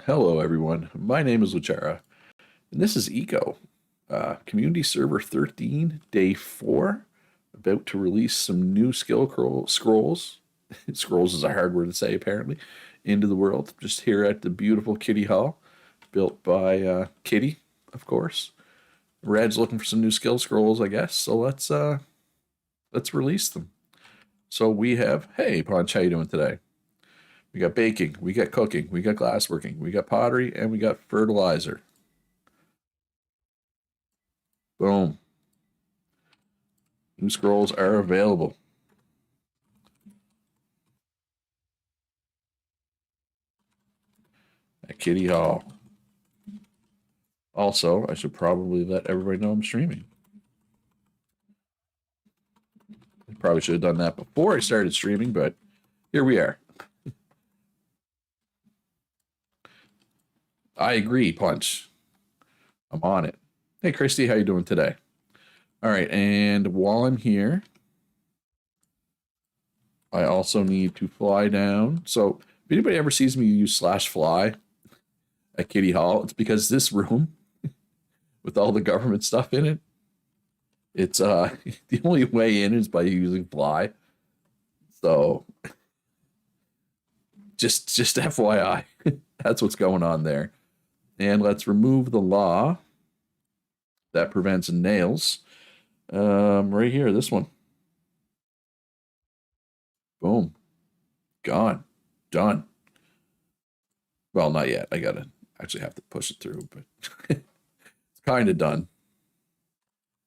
Hello, everyone. My name is Luchara, and this is Eco, Community Server 13, Day 4, about to release some new scrolls. Scrolls is a hard word to say, apparently, into the world. Just here at the beautiful Kitty Hall, built by Kitty, of course. Red's looking for some new skill scrolls, I guess. So let's release them. So we have, hey, Punch, how you doing today? We got baking, we got cooking, we got glassworking, we got pottery, and we got fertilizer. Boom. New scrolls are available. At Kitty Hall. Also, I should probably let everybody know I'm streaming. I probably should have done that before I started streaming, but here we are. I agree, Punch. I'm on it. Hey, Christy, how you doing today? All right, and while I'm here, I also need to fly down. So if anybody ever sees me use /fly at Kitty Hall, it's because this room, with all the government stuff in it, it's the only way in is by using fly. So just FYI, that's what's going on there. And let's remove the law that prevents nails. Right here, this one. Boom. Gone. Done. Well, not yet. I gotta actually have to push it through, but it's kind of done.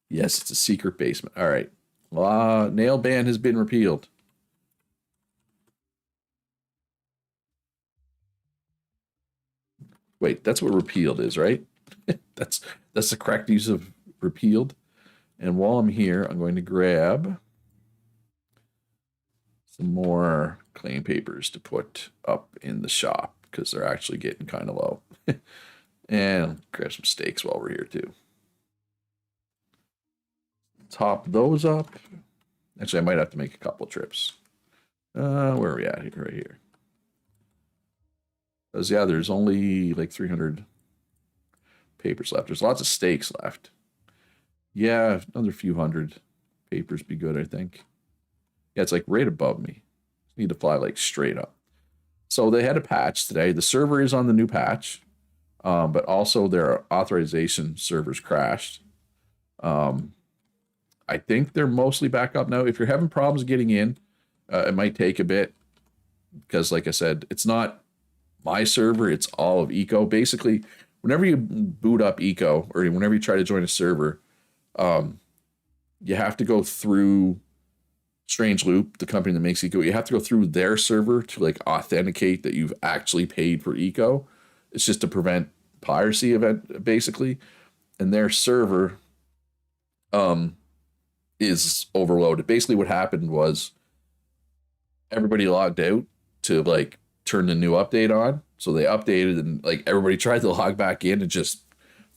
Yes, it's a secret basement. All right. Nail ban has been repealed. Wait, that's what repealed is, right? that's the correct use of repealed. And while I'm here, I'm going to grab some more claim papers to put up in the shop because they're actually getting kind of low. And grab some steaks while we're here too. Top those up. Actually, I might have to make a couple trips. Where are we at here? Right here. Because, yeah, there's only like 300 papers left. There's lots of steaks left. Yeah, another few hundred papers be good, I think. Yeah, it's like right above me. Need to fly like straight up. So they had a patch today. The server is on the new patch, but also their authorization servers crashed. I think they're mostly back up now. If you're having problems getting in, it might take a bit because, like I said, it's not my server, it's all of Eco. Basically, whenever you boot up Eco or whenever you try to join a server, you have to go through Strange Loop, the company that makes Eco. You have to go through their server to like authenticate that you've actually paid for Eco. It's just to prevent piracy event, basically. And their server is overloaded. Basically, what happened was everybody logged out to like turn the new update on. So they updated and like everybody tried to log back in and just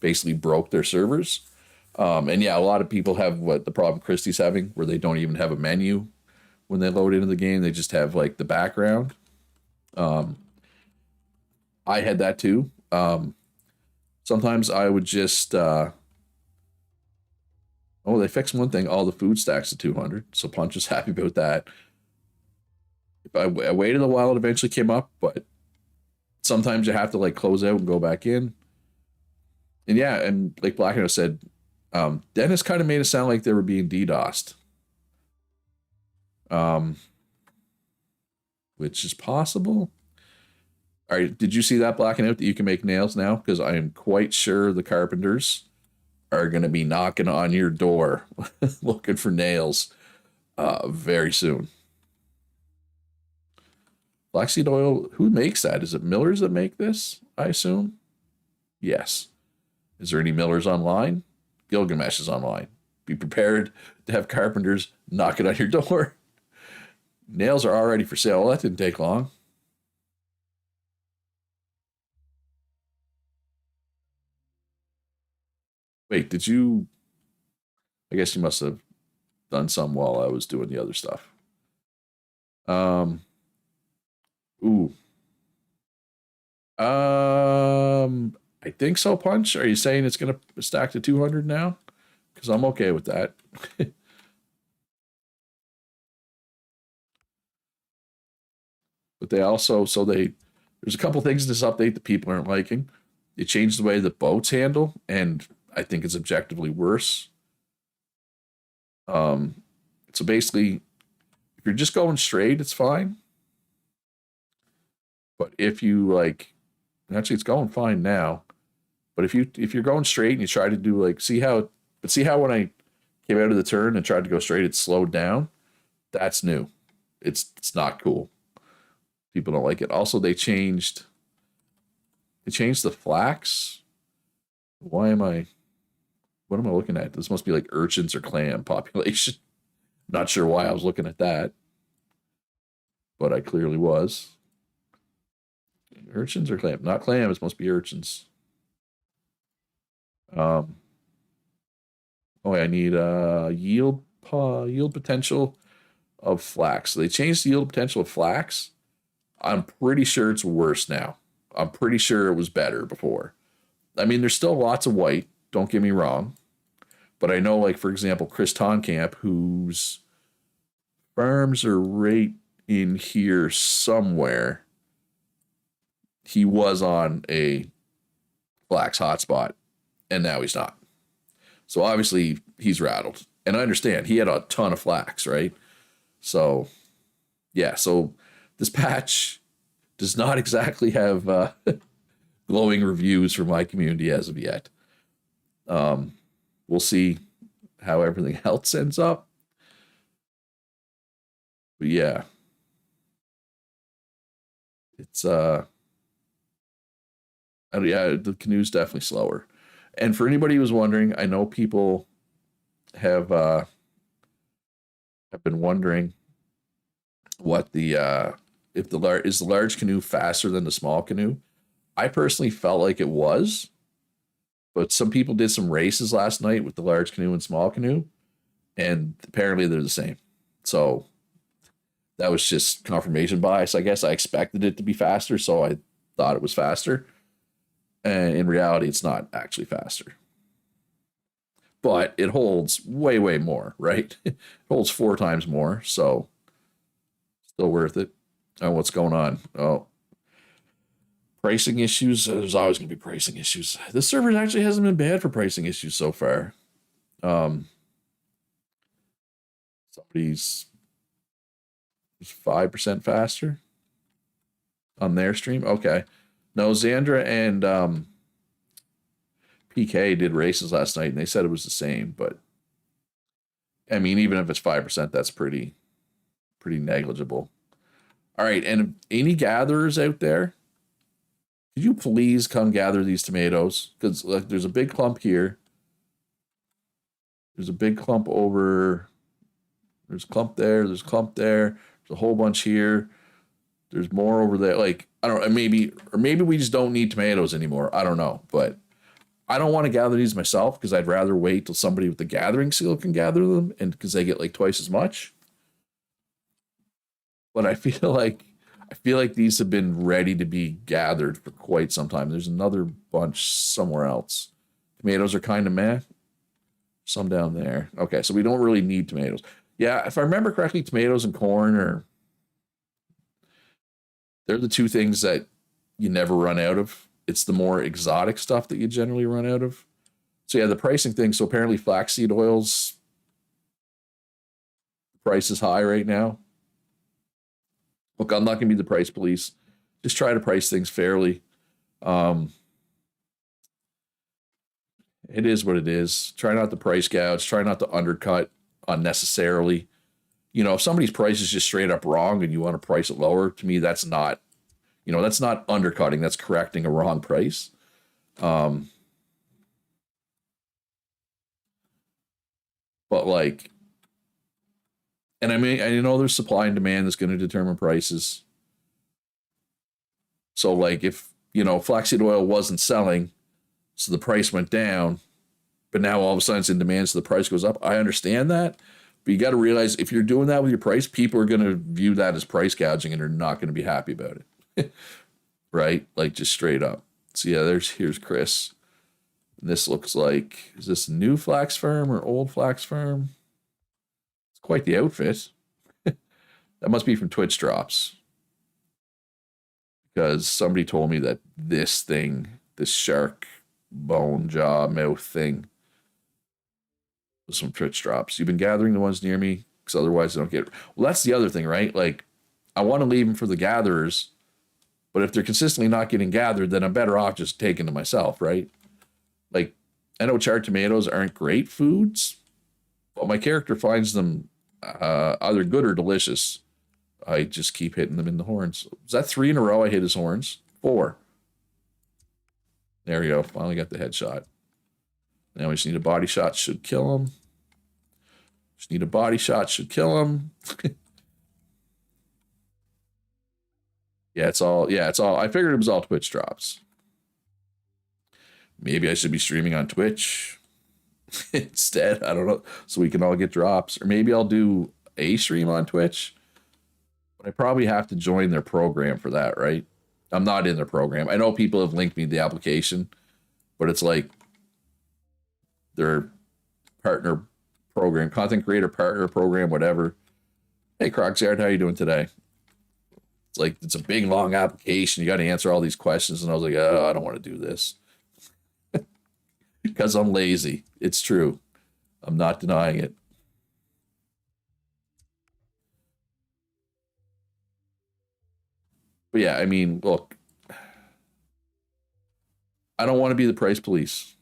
basically broke their servers. And yeah, a lot of people have what the problem Christie's having, where they don't even have a menu when they load into the game. They just have like the background. I had that too. Sometimes I would just, oh, they fixed one thing. All the food stacks to 200. So Punch is happy about that. I waited a while, it eventually came up, but sometimes you have to like close out and go back in. And yeah, and like Blackno said, Dennis kind of made it sound like they were being DDoSed. Which is possible. All right, did you see that blacking out that you can make nails now? Because I am quite sure the carpenters are going to be knocking on your door looking for nails very soon. Flaxseed oil, who makes that? Is it millers that make this, I assume? Yes. Is there any millers online? Gilgamesh is online. Be prepared to have carpenters knocking on your door. Nails are already for sale. Well, that didn't take long. Wait, did you? I guess you must have done some while I was doing the other stuff. Ooh. I think so, Punch. Are you saying it's going to stack to 200 now? Because I'm okay with that. But they also, there's a couple things in this update that people aren't liking. They changed the way the boats handle, and I think it's objectively worse. Um, so basically, if you're just going straight, it's fine. But if you like, actually, it's going fine now. But if you're going straight and you try to do like, see how when I came out of the turn and tried to go straight, it slowed down. That's new. It's not cool. People don't like it. Also, they changed the flax. Why am I? What am I looking at? This must be like urchins or clam population. Not sure why I was looking at that, but I clearly was. Urchins or clam? Not clams. Must be urchins. Um. Oh, I need yield potential of flax. So they changed the yield potential of flax. I'm pretty sure it's worse now. I'm pretty sure it was better before. I mean, there's still lots of white. Don't get me wrong, but I know, like for example, Chris Tonkamp, whose farms are right in here somewhere. He was on a flax hotspot, and now he's not. So obviously he's rattled, and I understand he had a ton of flax, right? So yeah, so this patch does not exactly have glowing reviews from my community as of yet. Um, we'll see how everything else ends up. But yeah, it's yeah, the canoe's definitely slower. And for anybody who's wondering, I know people have have been wondering what the if the large canoe faster than the small canoe. I personally felt like it was, but some people did some races last night with the large canoe and small canoe, and apparently they're the same. So that was just confirmation bias. I guess I expected it to be faster, so I thought it was faster. And in reality, it's not actually faster. But it holds way, way more, right? It holds 4 times more, so still worth it. Oh, what's going on? Oh, pricing issues. There's always going to be pricing issues. This server actually hasn't been bad for pricing issues so far. Somebody's 5% faster on their stream. Okay. No, Xandra and PK did races last night, and they said it was the same. But I mean, even if it's 5%, that's pretty negligible. All right, and any gatherers out there, could you please come gather these tomatoes? Because like, there's a big clump here. There's a big clump over. There's a clump there. There's a clump there. There's a whole bunch here. There's more over there. Like I don't know, maybe we just don't need tomatoes anymore. I don't know, but I don't want to gather these myself because I'd rather wait till somebody with the gathering seal can gather them, and because they get like twice as much. But I feel like these have been ready to be gathered for quite some time. There's another bunch somewhere else. Tomatoes are kind of meh. Some down there. Okay, so we don't really need tomatoes. Yeah, if I remember correctly, tomatoes and corn they're the two things that you never run out of. It's the more exotic stuff that you generally run out of. So yeah, the pricing thing. So apparently flaxseed oils price is high right now. Look, I'm not going to be the price police. Just try to price things fairly. Um, it is what it is. Try not to price gouge. Try not to undercut unnecessarily. If somebody's price is just straight up wrong and you want to price it lower, to me, that's not undercutting. That's correcting a wrong price. But like, and I mean, I know there's supply and demand that's going to determine prices. So like if, flaxseed oil wasn't selling, so the price went down, but now all of a sudden it's in demand, so the price goes up. I understand that. But you got to realize if you're doing that with your price, people are going to view that as price gouging and they're not going to be happy about it. right? Like just straight up. So yeah, here's Chris. And this looks like, is this new flax farm or old flax farm? It's quite the outfit. That must be from Twitch drops. Because somebody told me that this thing, this shark bone jaw mouth thing, was from Twitch drops. You've been gathering the ones near me, because otherwise I don't get it. Well, that's the other thing, right? Like, I want to leave them for the gatherers, but if they're consistently not getting gathered, then I'm better off just taking them myself, right? Like, I know charred tomatoes aren't great foods, but my character finds them either good or delicious. I just keep hitting them in the horns. Was that 3 in a row I hit his horns? 4. There we go. Finally got the headshot. Now we just need a body shot. Should kill him. Just need a body shot. Should kill him. Yeah, it's all. I figured it was all Twitch drops. Maybe I should be streaming on Twitch instead. I don't know. So we can all get drops. Or maybe I'll do a stream on Twitch. But I probably have to join their program for that, right? I'm not in their program. I know people have linked me to the application, but it's like their partner program, content creator partner program, whatever. Hey, Croczard, how you doing today? It's like, it's a big, long application. You got to answer all these questions. And I was like, oh, I don't want to do this. Because I'm lazy. It's true. I'm not denying it. But yeah, I mean, look, I don't want to be the price police.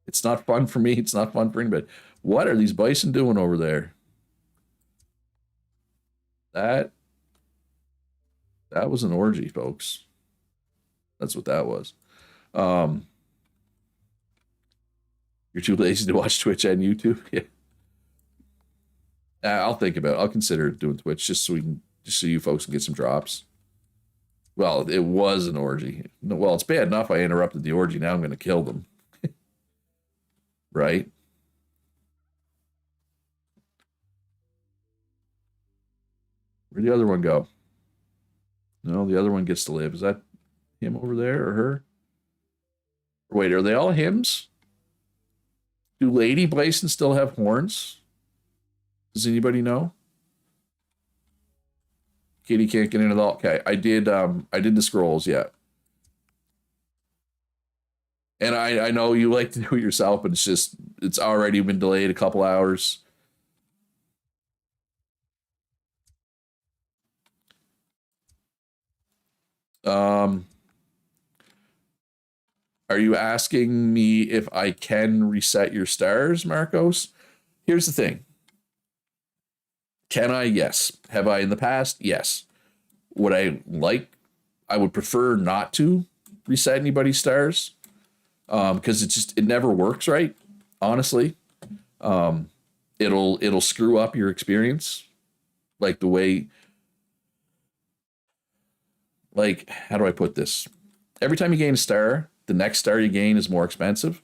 It's not fun for me. It's not fun for anybody. What are these bison doing over there? That was an orgy, folks. That's what that was. You're too lazy to watch Twitch and YouTube. Yeah. I'll think about it. I'll consider doing Twitch just so you folks can get some drops. Well, it was an orgy. Well, it's bad enough I interrupted the orgy. Now I'm going to kill them. Right? Where'd the other one go? No, the other one gets to live. Is that him over there or her? Wait, are they all hims? Do lady bison still have horns? Does anybody know? Kitty can't get into the... Okay, I did the scrolls, yeah. And I know you like to do it yourself, but it's already been delayed a couple hours. Are you asking me if I can reset your stars, Marcos? Here's the thing. Can I? Yes. Have I in the past? Yes. Would I would prefer not to reset anybody's stars. Because it never works right, honestly. It'll screw up your experience. Like the way, like, how do I put this? Every time you gain a star, the next star you gain is more expensive.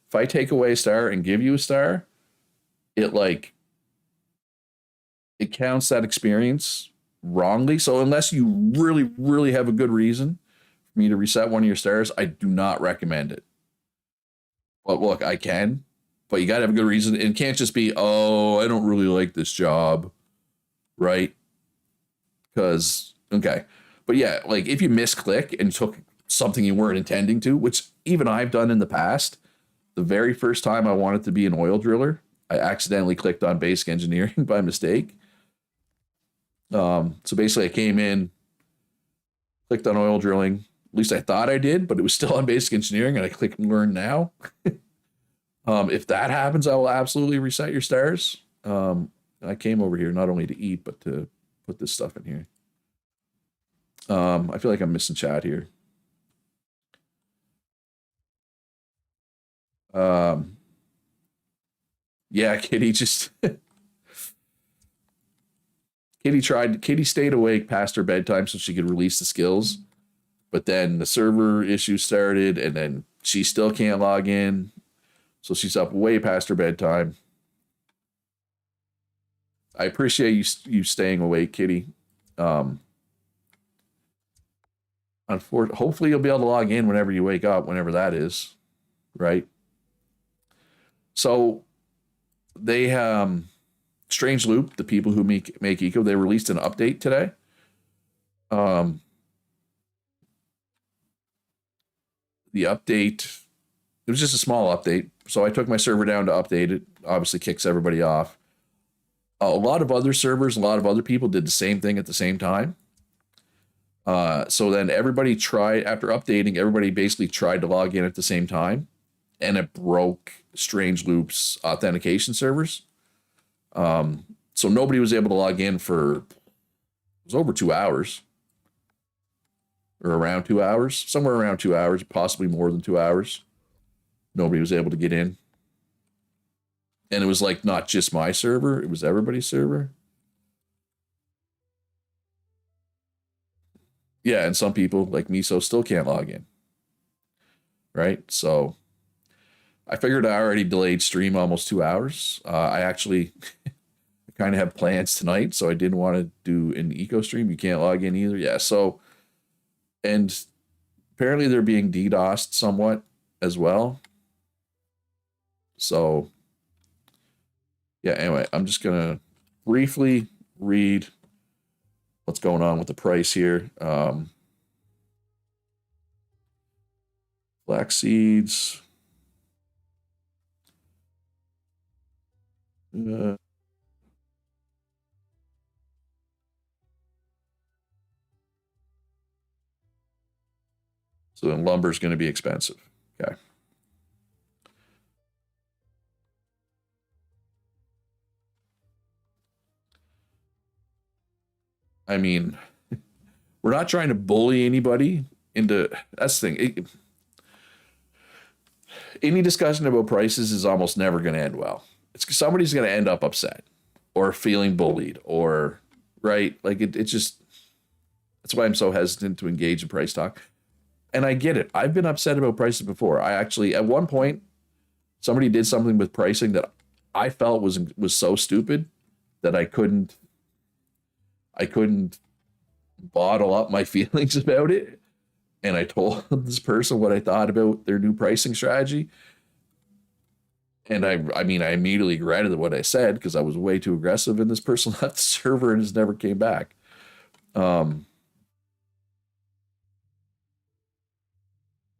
If I take away a star and give you a star, it counts that experience wrongly. So unless you really, really have a good reason for me to reset one of your stars, I do not recommend it. But look, I can, but you got to have a good reason. It can't just be, oh, I don't really like this job, right? Because, okay. But yeah, like if you misclick and took something you weren't intending to, which even I've done in the past, the very first time I wanted to be an oil driller, I accidentally clicked on basic engineering by mistake. So basically I came in, clicked on oil drilling. At least I thought I did, but it was still on basic engineering, and I clicked learn now. If that happens, I will absolutely reset your stars. I came over here not only to eat, but to put this stuff in here. I feel like I'm missing chat here. Yeah, Kitty just Kitty stayed awake past her bedtime so she could release the skills. But then the server issue started, and then she still can't log in. So she's up way past her bedtime. I appreciate you staying awake, Kitty. Hopefully you'll be able to log in whenever you wake up, whenever that is, right? So they Strange Loop, the people who make Eco, they released an update today. The update, it was just a small update. So I took my server down to update it. Obviously kicks everybody off. A lot of other servers, a lot of other people did the same thing at the same time. So then everybody tried, after updating, everybody basically tried to log in at the same time, and it broke Strange Loop's authentication servers. So nobody was able to log in for, it was over 2 hours. Or around 2 hours, somewhere around 2 hours, possibly more than 2 hours. Nobody was able to get in. And it was like not just my server, it was everybody's server. Yeah, and some people like Miso still can't log in. Right? So I figured I already delayed stream almost 2 hours. I actually kind of have plans tonight, so I didn't want to do an eco stream. You can't log in either. Yeah, so, and apparently they're being DDoSed somewhat as well. So yeah, anyway, I'm just gonna briefly read what's going on with the price here. Flax seeds. So then lumber is going to be expensive. Okay. I mean, we're not trying to bully anybody into, that's the thing. Any discussion about prices is almost never going to end well. Somebody's going to end up upset or feeling bullied or, right? Like it's just, that's why I'm so hesitant to engage in price talk. And I get it. I've been upset about prices before. I actually, at one point, somebody did something with pricing that I felt was so stupid that I couldn't bottle up my feelings about it. And I told this person what I thought about their new pricing strategy. And I mean, I immediately regretted what I said because I was way too aggressive, and this person left the server and just never came back.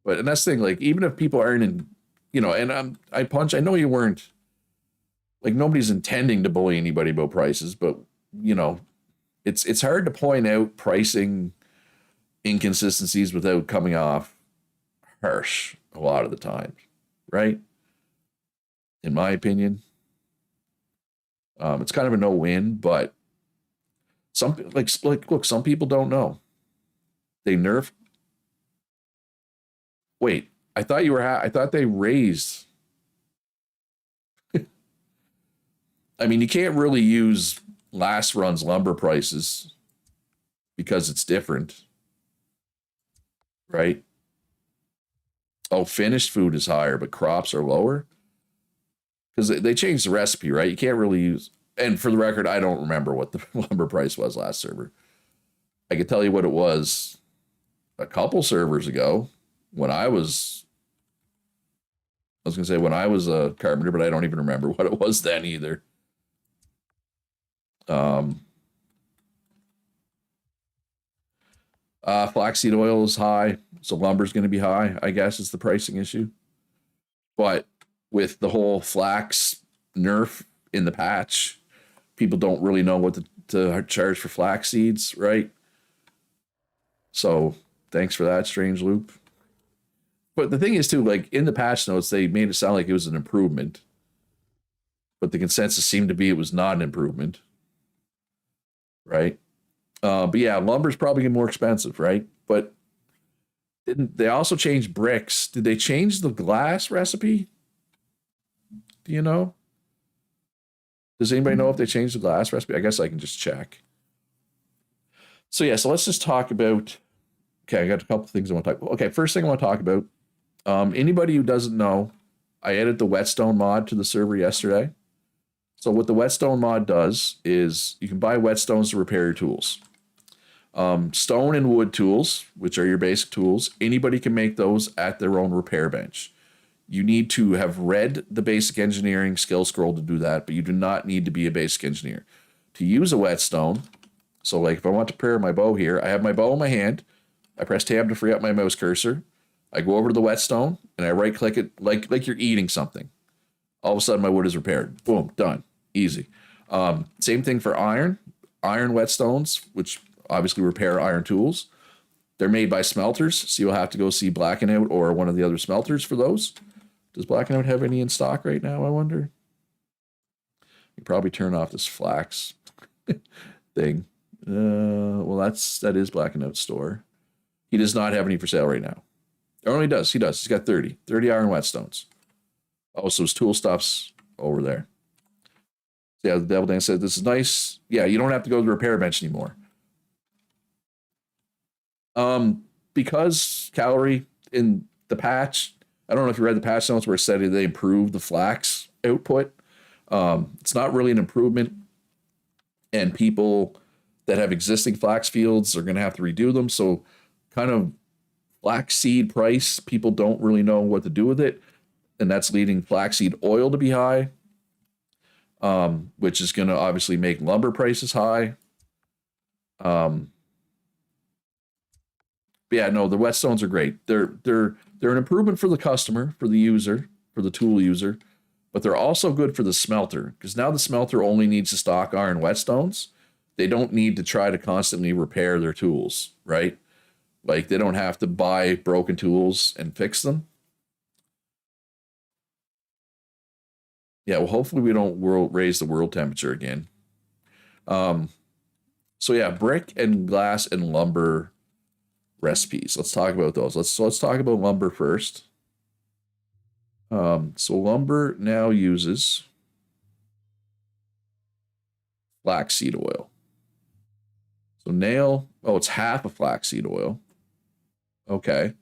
But, and that's the thing, like, even if people aren't in, you know, and I know you weren't, like, nobody's intending to bully anybody about prices, but, you know, it's hard to point out pricing inconsistencies without coming off harsh a lot of the time, right? In my opinion, it's kind of a no-win, but look, some people don't know. They nerf. Wait, I thought I thought they raised. I mean, you can't really use last run's lumber prices because it's different, right? Oh, finished food is higher, but crops are lower because they changed the recipe, right? You can't really use. And for the record, I don't remember what the lumber price was last server. I could tell you what it was a couple servers ago when I was going to say when I was a carpenter, but I don't even remember what it was then either. Flaxseed oil is high, so lumber's going to be high, I guess is the pricing issue. But with the whole flax nerf in the patch, people don't really know what to charge for flax seeds, right? So thanks for that, Strange Loop. But the thing is, too, like in the patch notes, they made it sound like it was an improvement. But the consensus seemed to be it was not an improvement. Right? But yeah, lumber's probably more expensive, right? But didn't they also change bricks? Did they change the glass recipe? Do you know? Does anybody know if they changed the glass recipe? I guess I can just check. So yeah, so let's just talk about. Okay, I got a couple of things I want to talk about. Okay, first thing I want to talk about. Anybody who doesn't know, I added the whetstone mod to the server yesterday. So what the whetstone mod does is you can buy whetstones to repair your tools. Stone and wood tools, which are your basic tools, anybody can make those at their own repair bench. You need to have read the basic engineering skill scroll to do that, but you do not need to be a basic engineer. To use a whetstone, so like if I want to prepare my bow here, I have my bow in my hand, I press tab to free up my mouse cursor, I go over to the whetstone, and I right click it like you're eating something. All of a sudden my wood is repaired. Boom, done. Easy. Same thing for iron. Iron whetstones, which obviously repair iron tools. They're made by smelters, so you'll have to go see Blackout or one of the other smelters for those. Does Blackout have any in stock right now, I wonder? You probably turn off this flax thing. Well, that is Blackout's store. He does not have any for sale right now. Oh, he does. He does. He's got 30 iron whetstones. Oh, so his tool stuff's over there. Yeah, the Devil Dan said, this is nice. Yeah, you don't have to go to the repair bench anymore. Because Calorie in the patch, I don't know if you read the patch notes where it said they improved the flax output. It's not really an improvement, and people that have existing flax fields are going to have to redo them. So kind of flaxseed price, people don't really know what to do with it. And that's leading flaxseed oil to be high, which is going to obviously make lumber prices high. But yeah, no, the whetstones are great. They're an improvement for the customer, for the user, for the tool user, but they're also good for the smelter, because now the smelter only needs to stock iron whetstones. They don't need to try to constantly repair their tools, right? Like they don't have to buy broken tools and fix them. Yeah, well, hopefully we don't raise the world temperature again. So yeah, brick and glass and lumber recipes. Let's talk about those. Let's talk about lumber first. So lumber now uses flaxseed oil. So nail, it's half of flaxseed oil. Okay,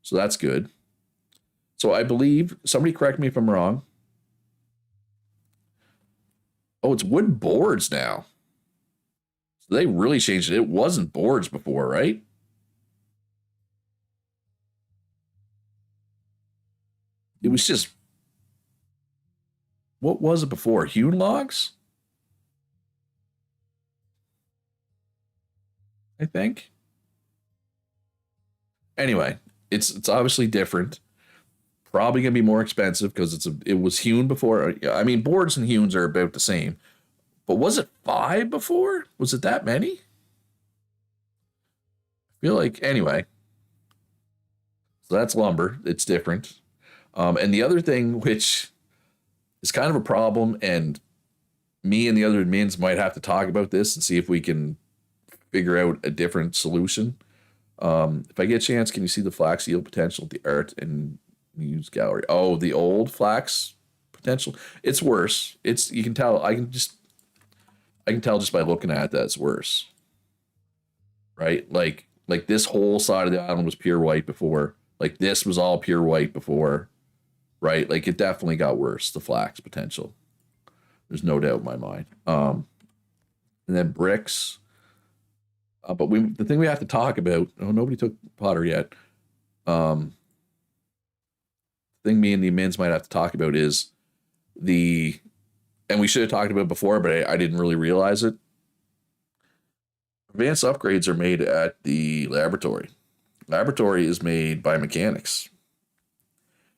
so that's good. So I believe, somebody correct me if I'm wrong. Oh, it's wood boards now. So they really changed it. It wasn't boards before, right? It was just, what was it before? Hewn logs? I think. Anyway, it's obviously different. Probably gonna be more expensive because it was hewn before. I mean, boards and hewns are about the same. But was it 5 before? Was it that many? I feel like, anyway. So that's lumber. It's different. And the other thing, which is kind of a problem, and me and the other admins might have to talk about this and see if we can figure out a different solution. If I get a chance, can you see the flax yield potential, the art and news gallery? Oh, the old flax potential. It's worse. You can tell. I can tell just by looking at it that it's worse. Right? Like this whole side of the island was pure white before. Like this was all pure white before. Right? Like it definitely got worse, the flax potential. There's no doubt in my mind. And then bricks. But the thing we have to talk about, nobody took Pottery yet. Thing me and the admins might have to talk about is and we should have talked about it before, but I didn't really realize it. Advanced upgrades are made at the laboratory. Laboratory is made by mechanics.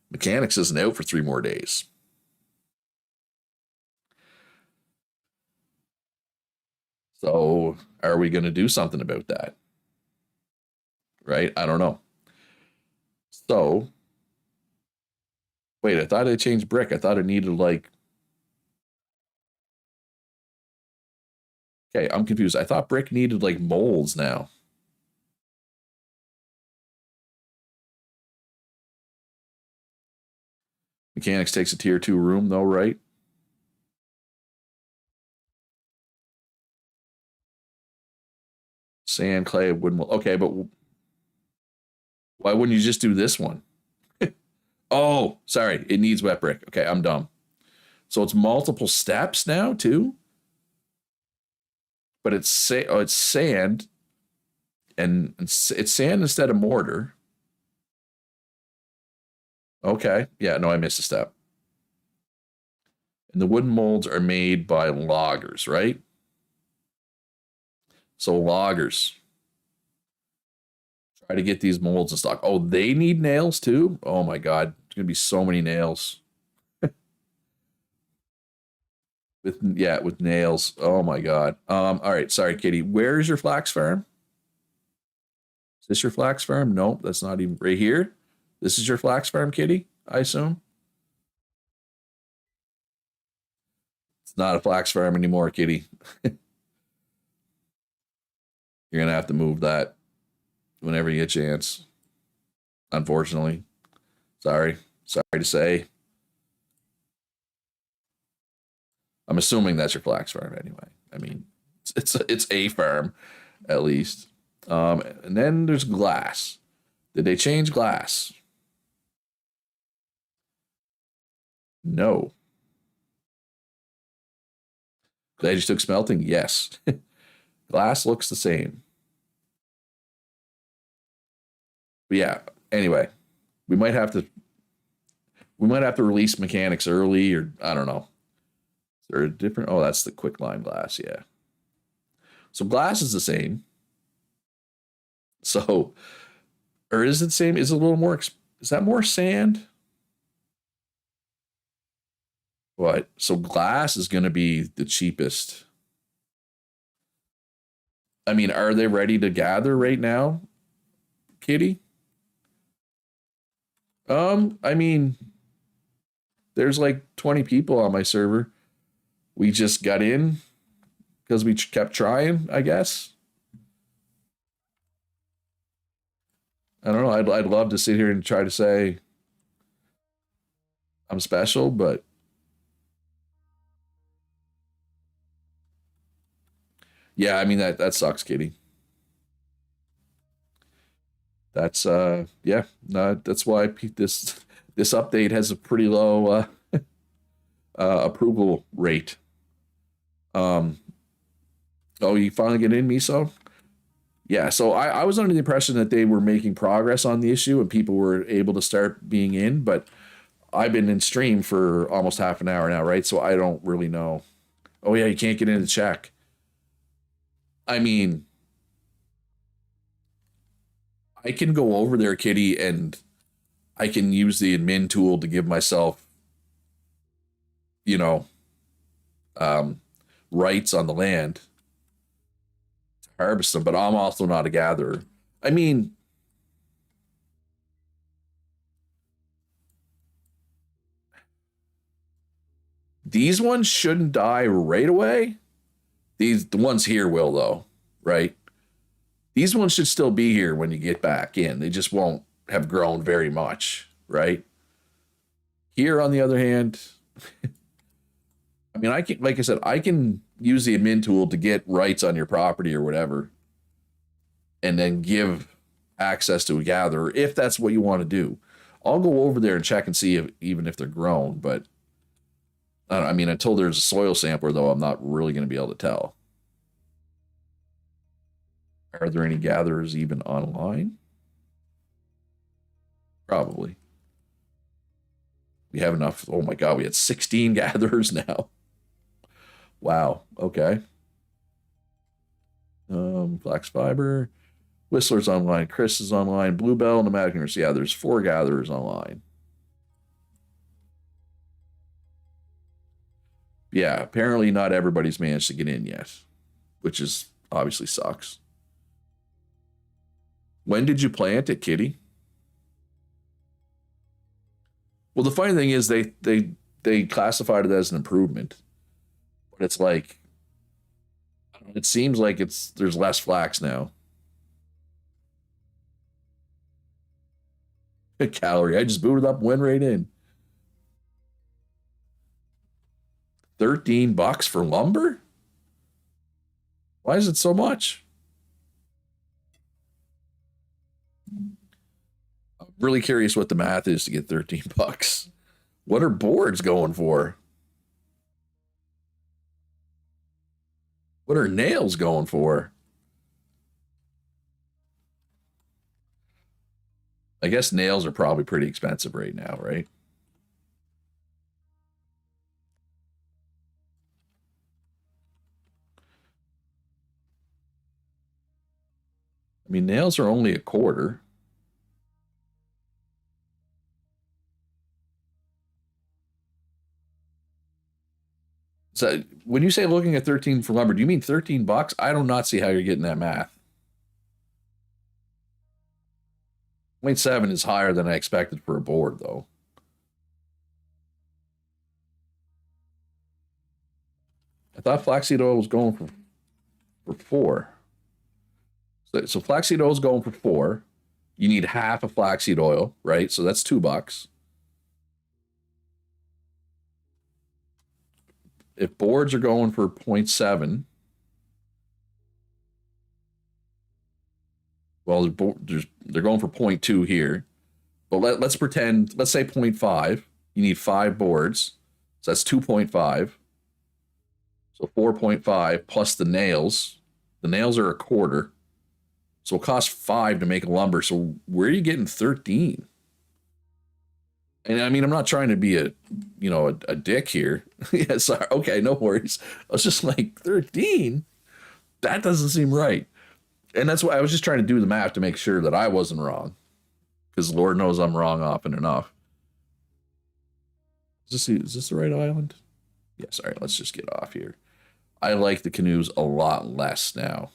Mechanics isn't out for 3 more days. So are we going to do something about that? Right? I don't know. So, wait, I thought I changed brick. I thought it needed like, okay, I'm confused. I thought brick needed like molds now. Mechanics takes a tier 2 room though, right? Sand, clay, wooden. Okay, but why wouldn't you just do this one? Oh, sorry. It needs wet brick. Okay, I'm dumb. So it's multiple steps now too? But it's sand. And it's sand instead of mortar. Okay. Yeah, no, I missed a step. And the wooden molds are made by loggers, right? So loggers try to get these molds in stock. Oh, they need nails too? Oh my God. There's gonna be so many nails. With nails. Oh my God. All right, sorry, Kitty. Where's your flax farm? Is this your flax farm? Nope, that's not even right here. This is your flax farm, Kitty, I assume. It's not a flax farm anymore, Kitty. You're gonna have to move that whenever you get a chance. Unfortunately. Sorry. Sorry to say. I'm assuming that's your flax farm anyway. I mean, it's a farm at least. And then there's glass. Did they change glass? No. They just took smelting? Yes. Glass looks the same. But yeah, anyway, we might have to release mechanics early, or I don't know. Is there a different? Oh, that's the quick line glass. Yeah. So glass is the same. So, or is it the same? Is it a little more? Is that more sand? What? So glass is going to be the cheapest. I mean, are they ready to gather right now, Kitty? I mean, there's like 20 people on my server. We just got in because we kept trying, I guess. I don't know. I'd love to sit here and try to say I'm special, but yeah, I mean that sucks, Kitty. That's yeah, no, that's why this update has a pretty low approval rate. Um, oh, you finally get in, Miso? Yeah, so I was under the impression that they were making progress on the issue and people were able to start being in, but I've been in stream for almost half an hour now, right? So I don't really know. Oh yeah, you can't get in to check. I mean, I can go over there, Kitty, and I can use the admin tool to give myself, you know, um, rights on the land to harvest them, but I'm also not a gatherer. I mean, these ones shouldn't die right away. The ones here will though, right? These ones should still be here when you get back in. They just won't have grown very much, right? Here, on the other hand, I mean, I can, like I said, I can use the admin tool to get rights on your property or whatever, and then give access to a gatherer if that's what you want to do. I'll go over there and check and see if, even if they're grown, but I mean, until there's a soil sampler, though, I'm not really going to be able to tell. Are there any gatherers even online? Probably. We have enough. Oh my God, we had 16 gatherers now. Wow. Okay. Flax Fiber, Whistler's online, Chris is online, Bluebell, Nomadic Nurse. Yeah, there's 4 gatherers online. Yeah, apparently not everybody's managed to get in yet, which is obviously sucks. When did you plant it, Kitty? Well, the funny thing is they classified it as an improvement, but it's like it seems like there's less flax now. Calorie. I just booted up and went right in. $13 for lumber? Why is it so much? I'm really curious what the math is to get $13. What are boards going for? What are nails going for? I guess nails are probably pretty expensive right now, right? I mean, nails are only a quarter. So when you say looking at 13 for lumber, do you mean 13 bucks? I do not see how you're getting that math. 0.7 is higher than I expected for a board, though. I thought flaxseed oil was going for four. So flaxseed oil is going for four. You need half a flaxseed oil, right? So that's $2. If boards are going for 0.7, well, they're going for 0.2 here. But let's pretend, let's say 0.5. You need five boards. So that's 2.5. So 4.5 plus the nails. The nails are a quarter. So it costs 5 to make a lumber. So where are you getting 13? And I mean, I'm not trying to be a dick here. Yeah, sorry. Okay, no worries. I was just like 13. That doesn't seem right. And that's why I was just trying to do the math to make sure that I wasn't wrong, because Lord knows I'm wrong often enough. Is this the right island? Yeah, sorry. Let's just get off here. I like the canoes a lot less now.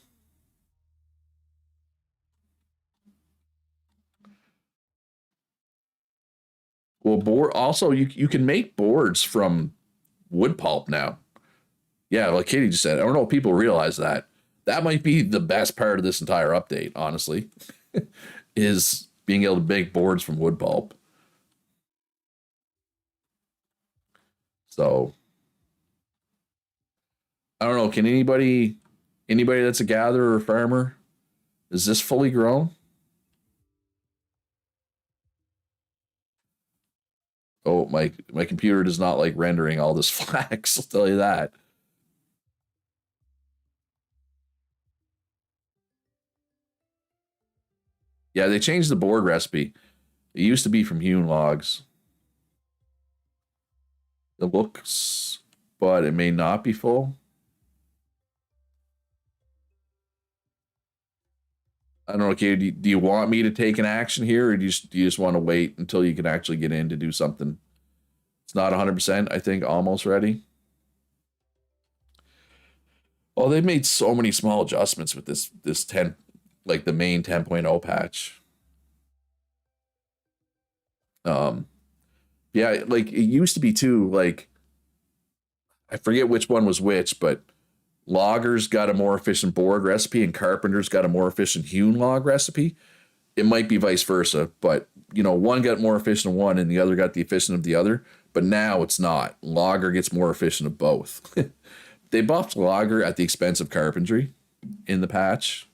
Well, board also you can make boards from wood pulp now. Yeah, like Katie just said, I don't know if people realize that. That might be the best part of this entire update, honestly, is being able to make boards from wood pulp. So I don't know. Can anybody that's a gatherer or farmer, is this fully grown? Oh, my computer does not like rendering all this flax. I'll tell you that. Yeah, they changed the board recipe. It used to be from hewn logs. It looks, but it may not be full. I don't know, okay. Do you want me to take an action here, or do you just want to wait until you can actually get in to do something? It's not 100%. I think almost ready. Oh, they made so many small adjustments with this 10, like the main 10.0 patch. Um, yeah, like it used to be too. Like I forget which one was which, but loggers got a more efficient board recipe and carpenters got a more efficient hewn log recipe. It might be vice versa, but one got more efficient of one and the other got the efficient of the other. But now it's not. Logger gets more efficient of both. They buffed logger at the expense of carpentry in the patch,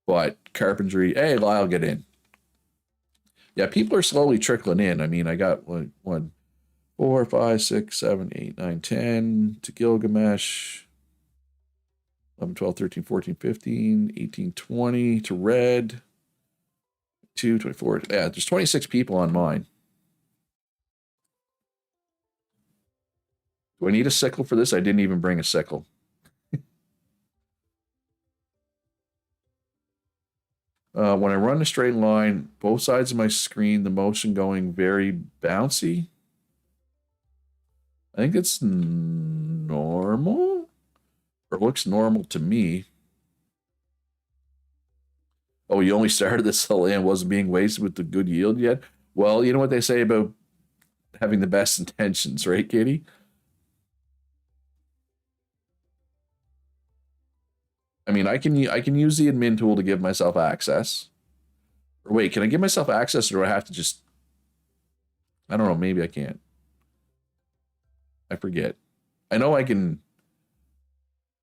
but carpentry, hey, Lyle, get in. Yeah, people are slowly trickling in. I mean, I got one, 4, 5, 6, 7, 8, 9, 10 to Gilgamesh, 11, 12, 13, 14, 15, 18, 20 to red, 2, 24. Yeah, there's 26 people on mine. Do I need a sickle for this? I didn't even bring a sickle. When I run a straight line, both sides of my screen, the motion going very bouncy. I think it's normal, or looks normal to me. Oh, you only started this land wasn't being wasted with the good yield yet? Well, you know what they say about having the best intentions, right, Katie? I mean, I can use the admin tool to give myself access. Or wait, can I give myself access, or do I have to just? I don't know. Maybe I can't. I forget. I know I can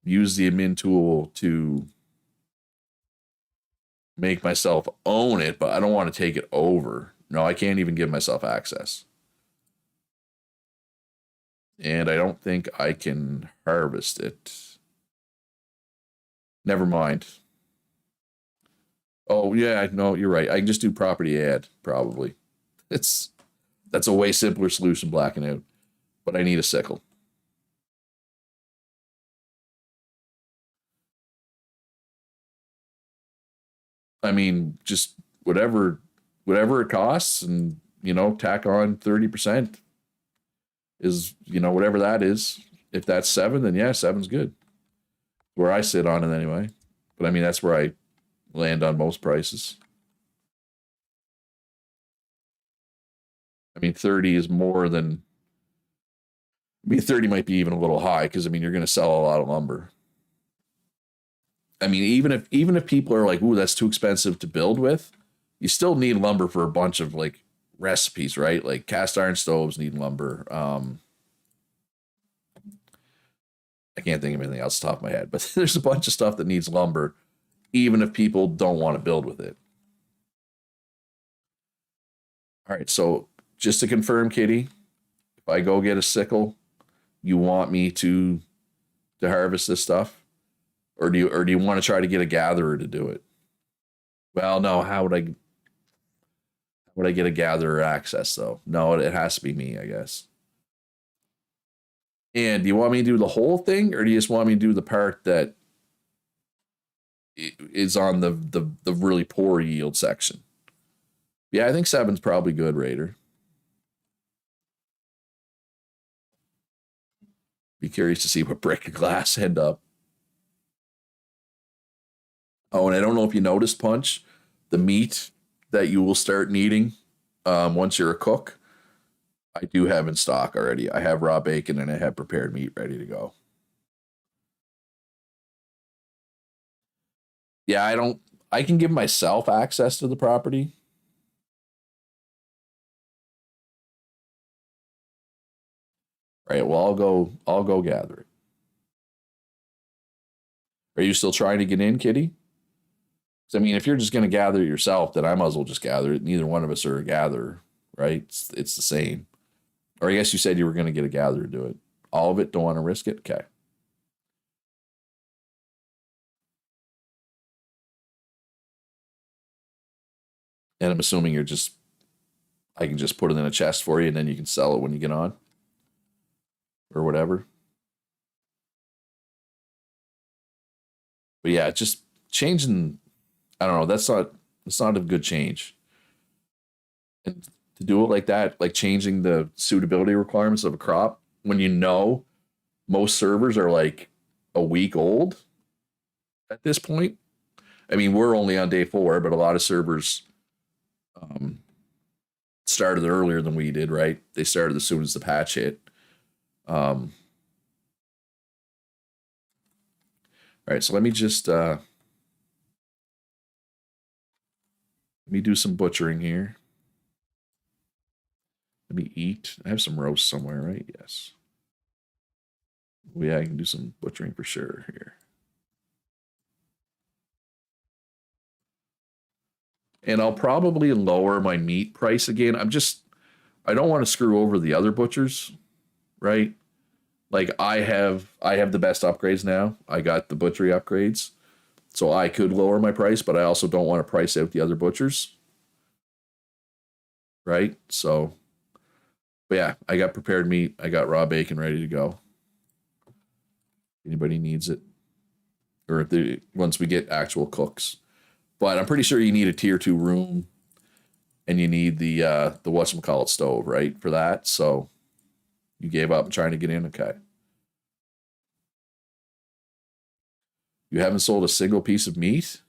use the admin tool to make myself own it, but I don't want to take it over. No, I can't even give myself access. And I don't think I can harvest it. Never mind. Oh yeah, no, you're right. I can just do property ad probably. It's that's a way simpler solution blacking out. But I need a sickle. I mean, just whatever it costs, and tack on 30% is whatever that is. If that's seven, then yeah, seven's good. Where I sit on it anyway. But I mean, that's where I land on most prices. I mean, 30 is more than. I mean, 30 might be even a little high because I mean, you're going to sell a lot of lumber. I mean, even if people are like, "Ooh, that's too expensive to build with," you still need lumber for a bunch of like recipes, right? Like cast iron stoves need lumber. I can't think of anything else off the top of my head, but there's a bunch of stuff that needs lumber, even if people don't want to build with it. All right, so just to confirm, Kitty, if I go get a sickle, you want me to harvest this stuff, or do you want to try to get a gatherer to do it? Well, no. How would I get a gatherer access though? No, it has to be me, I guess. And do you want me to do the whole thing, or do you just want me to do the part that is on the really poor yield section? Yeah, I think seven's probably good, Raider. Be curious to see what brick of glass end up. Oh, and I don't know if you noticed, Punch, the meat that you will start needing once you're a cook. I do have in stock already. I have raw bacon and I have prepared meat ready to go. Yeah, I don't. I can give myself access to the property. Right. Well, I'll go gather it. Are you still trying to get in, Kitty? 'Cause, I mean, if you're just going to gather it yourself, then I might as well just gather it. Neither one of us are a gatherer, right? It's the same. Or I guess you said you were going to get a gatherer to do it. All of it. Don't want to risk it. Okay. And I'm assuming you're just. I can just put it in a chest for you, and then you can sell it when you get on, or whatever. But yeah, just changing. I don't know. That's not a good change. And to do it like that, like changing the suitability requirements of a crop when most servers are like a week old at this point. I mean, we're only on day four, but a lot of servers um, started earlier than we did, right? They started as soon as the patch hit. Um, all right, so let me do some butchering here. Let me eat. I have some roast somewhere, right? Yes. Well, yeah, I can do some butchering for sure here. And I'll probably lower my meat price again. I don't want to screw over the other butchers, right? Like I have the best upgrades now. I got the butchery upgrades. So I could lower my price, but I also don't want to price out the other butchers, right? So, but yeah, I got prepared meat. I got raw bacon ready to go. Anybody needs it, or once we get actual cooks. But I'm pretty sure you need a tier two room, and you need the whatchamacallit stove, right, for that. So you gave up trying to get in. Okay. You haven't sold a single piece of meat?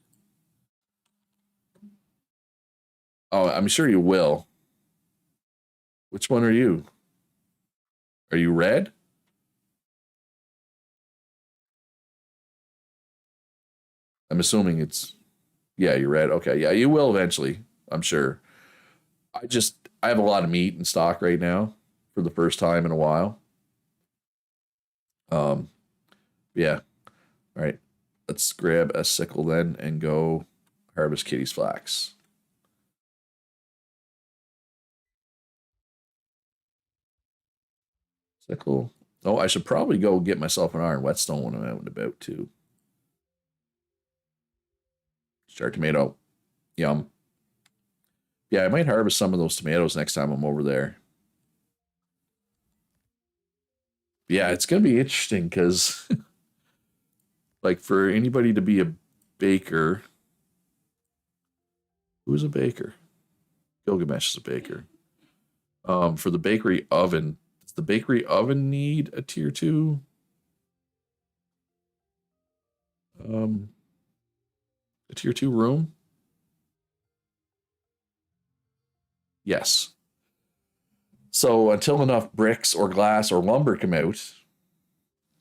Oh, I'm sure you will. Which one are you? Are you red? I'm assuming it's yeah, you're red. Okay, yeah, you will eventually. I'm sure. I have a lot of meat in stock right now for the first time in a while. Um, yeah. All right. Let's grab a sickle then and go harvest Kitty's flax. Sickle. Oh, I should probably go get myself an iron whetstone when I'm out and about too. Start tomato. Yum. Yeah, I might harvest some of those tomatoes next time I'm over there. Yeah, it's gonna be interesting because, like, for anybody to be a baker, who's a baker? Gilgamesh is a baker. For the bakery oven, does the bakery oven need a tier two? Um, a tier two room? Yes. So until enough bricks or glass or lumber come out,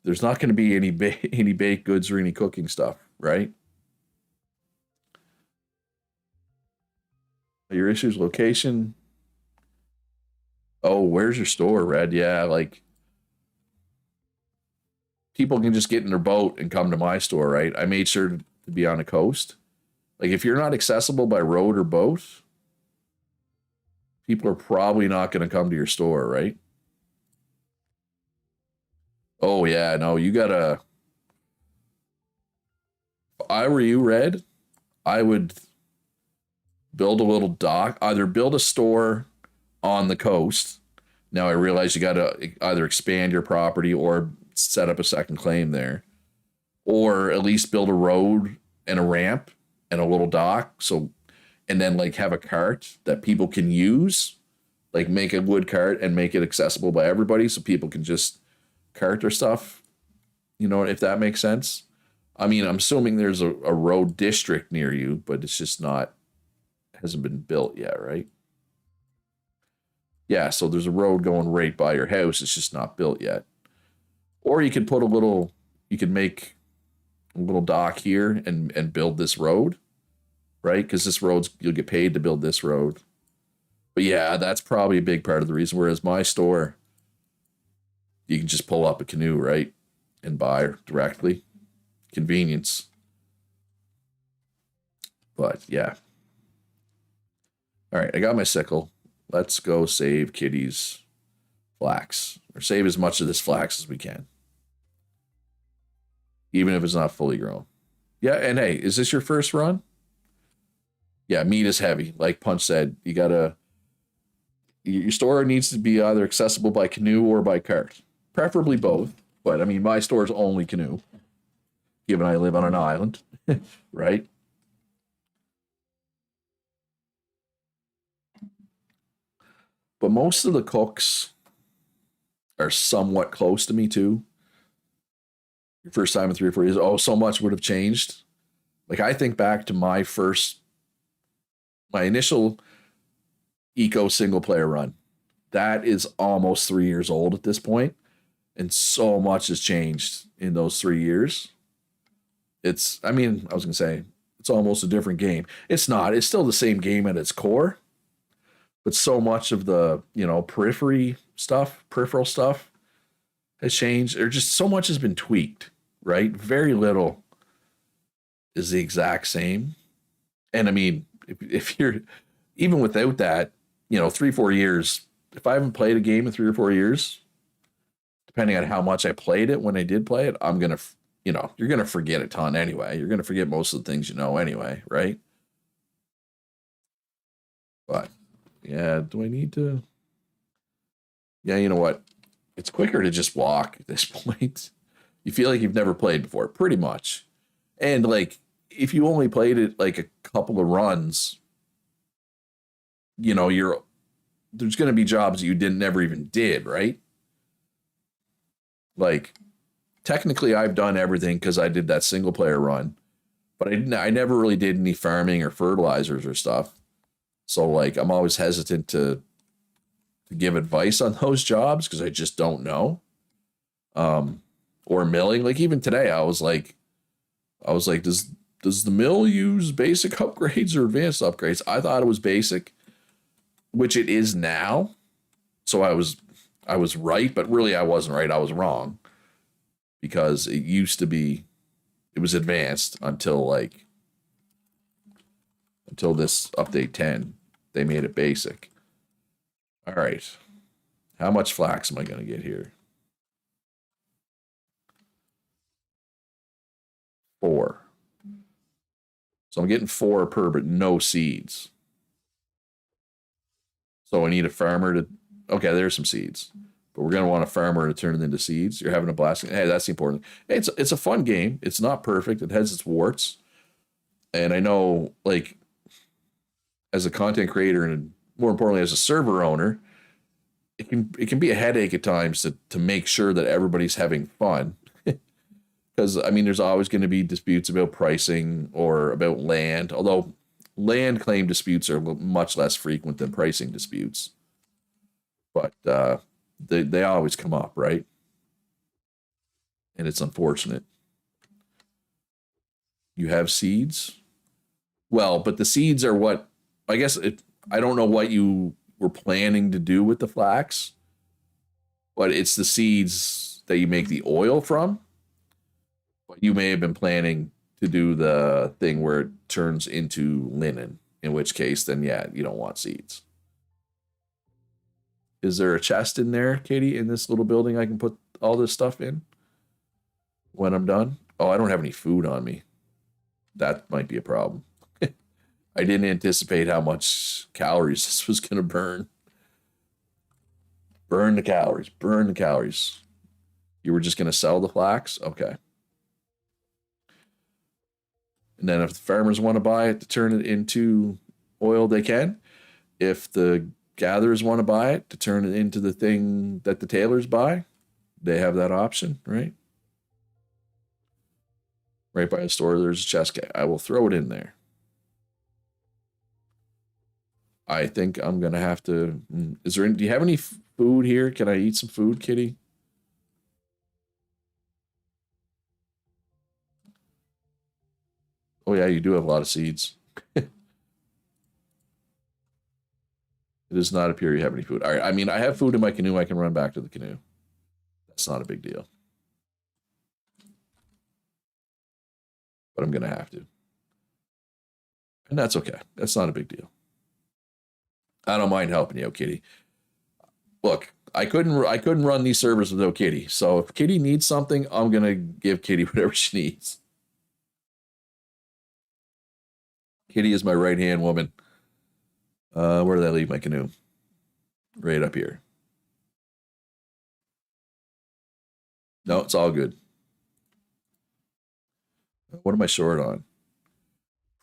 there's not going to be any any baked goods or any cooking stuff, right? Your issues location. Oh, where's your store, Red? Yeah, like people can just get in their boat and come to my store, right? I made sure to be on the coast. Like if you're not accessible by road or boat, people are probably not going to come to your store, right? Oh yeah, no, you gotta. If I were you, Red, I would build a little dock, either build a store on the coast. Now I realize you got to either expand your property or set up a second claim there, or at least build a road and a ramp and a little dock. So, and then like have a cart that people can use, like make a wood cart and make it accessible by everybody so people can just cart their stuff. You know, if that makes sense. I mean, I'm assuming there's a road district near you, but it's just not, hasn't been built yet, right? Yeah, so there's a road going right by your house. It's just not built yet. Or you could put a little, you could make a little dock here and build this road, right? Because this road's, you'll get paid to build this road. But yeah, that's probably a big part of the reason. Whereas my store, you can just pull up a canoe, right? And buy directly. Convenience. But yeah. All right, I got my sickle. Let's go save Kitty's flax, or save as much of this flax as we can, even if it's not fully grown. Yeah, and hey, is this your first run? Yeah, meat is heavy. Like Punch said, you gotta, your store needs to be either accessible by canoe or by cart, preferably both. But I mean, my store's only canoe, given I live on an island, right? But most of the cooks are somewhat close to me too. Your first time in 3 or 4 years, oh, so much would have changed. Like I think back to my initial eco single player run. That is almost 3 years old at this point, and so much has changed in those 3 years. It's, I mean, I was gonna say it's almost a different game. It's not. It's still the same game at its core, but so much of the peripheral stuff has changed. Or just so much has been tweaked. Right? Very little is the exact same. And I mean, if you're even without that, 3 4 years. If I haven't played a game in 3 or 4 years, depending on how much I played it when I did play it, I'm gonna, you're gonna forget a ton anyway. You're gonna forget most of the things you know anyway, right? But yeah, do I need to? Yeah, you know what? It's quicker to just walk at this point. You feel like you've never played before, pretty much. And like, if you only played it like a couple of runs, you're there's going to be jobs that you didn't never even did, right? Like, technically, I've done everything because I did that single player run, but I didn't. I never really did any farming or fertilizers or stuff. So like, I'm always hesitant to give advice on those jobs because I just don't know. Um, or milling. Like even today, I was like, does the mill use basic upgrades or advanced upgrades? I thought it was basic, which it is now. So I was right, but really I wasn't right. I was wrong because it used to be, it was advanced until this update 10. They made it basic. All right. How much flax am I going to get here? 4. So I'm getting 4 per, but no seeds. So I need a farmer to. Okay, there's some seeds, but we're gonna want a farmer to turn it into seeds. You're having a blast. Hey, that's the important. Hey, it's a fun game. It's not perfect. It has its warts, and I know like as a content creator and more importantly as a server owner, it can be a headache at times to make sure that everybody's having fun. Because I mean, there's always going to be disputes about pricing or about land, although land claim disputes are much less frequent than pricing disputes. But they always come up, right? And it's unfortunate. You have seeds. Well, but the seeds are what I guess I don't know what you were planning to do with the flax, but it's the seeds that you make the oil from. But you may have been planning to do the thing where it turns into linen, in which case, then yeah, you don't want seeds. Is there a chest in there, Katie, in this little building I can put all this stuff in when I'm done? Oh, I don't have any food on me. That might be a problem. I didn't anticipate how much calories this was going to burn. Burn the calories. Burn the calories. You were just going to sell the flax? Okay. And then if the farmers want to buy it to turn it into oil, they can. If the gatherers want to buy it to turn it into the thing that the tailors buy, they have that option, right? Right by the store, there's a chest. I will throw it in there. I think I'm gonna have to. Is there? Do you have any food here? Can I eat some food, Kitty? Oh yeah, you do have a lot of seeds. It does not appear you have any food. All right. I mean, I have food in my canoe. I can run back to the canoe. That's not a big deal. But I'm gonna have to, and that's okay. That's not a big deal. I don't mind helping you, Kitty. Look, I couldn't run these servers without Kitty. So if Kitty needs something, I'm gonna give Kitty whatever she needs. Kitty is my right hand woman. Where did I leave my canoe? Right up here. No, it's all good. What am I short on?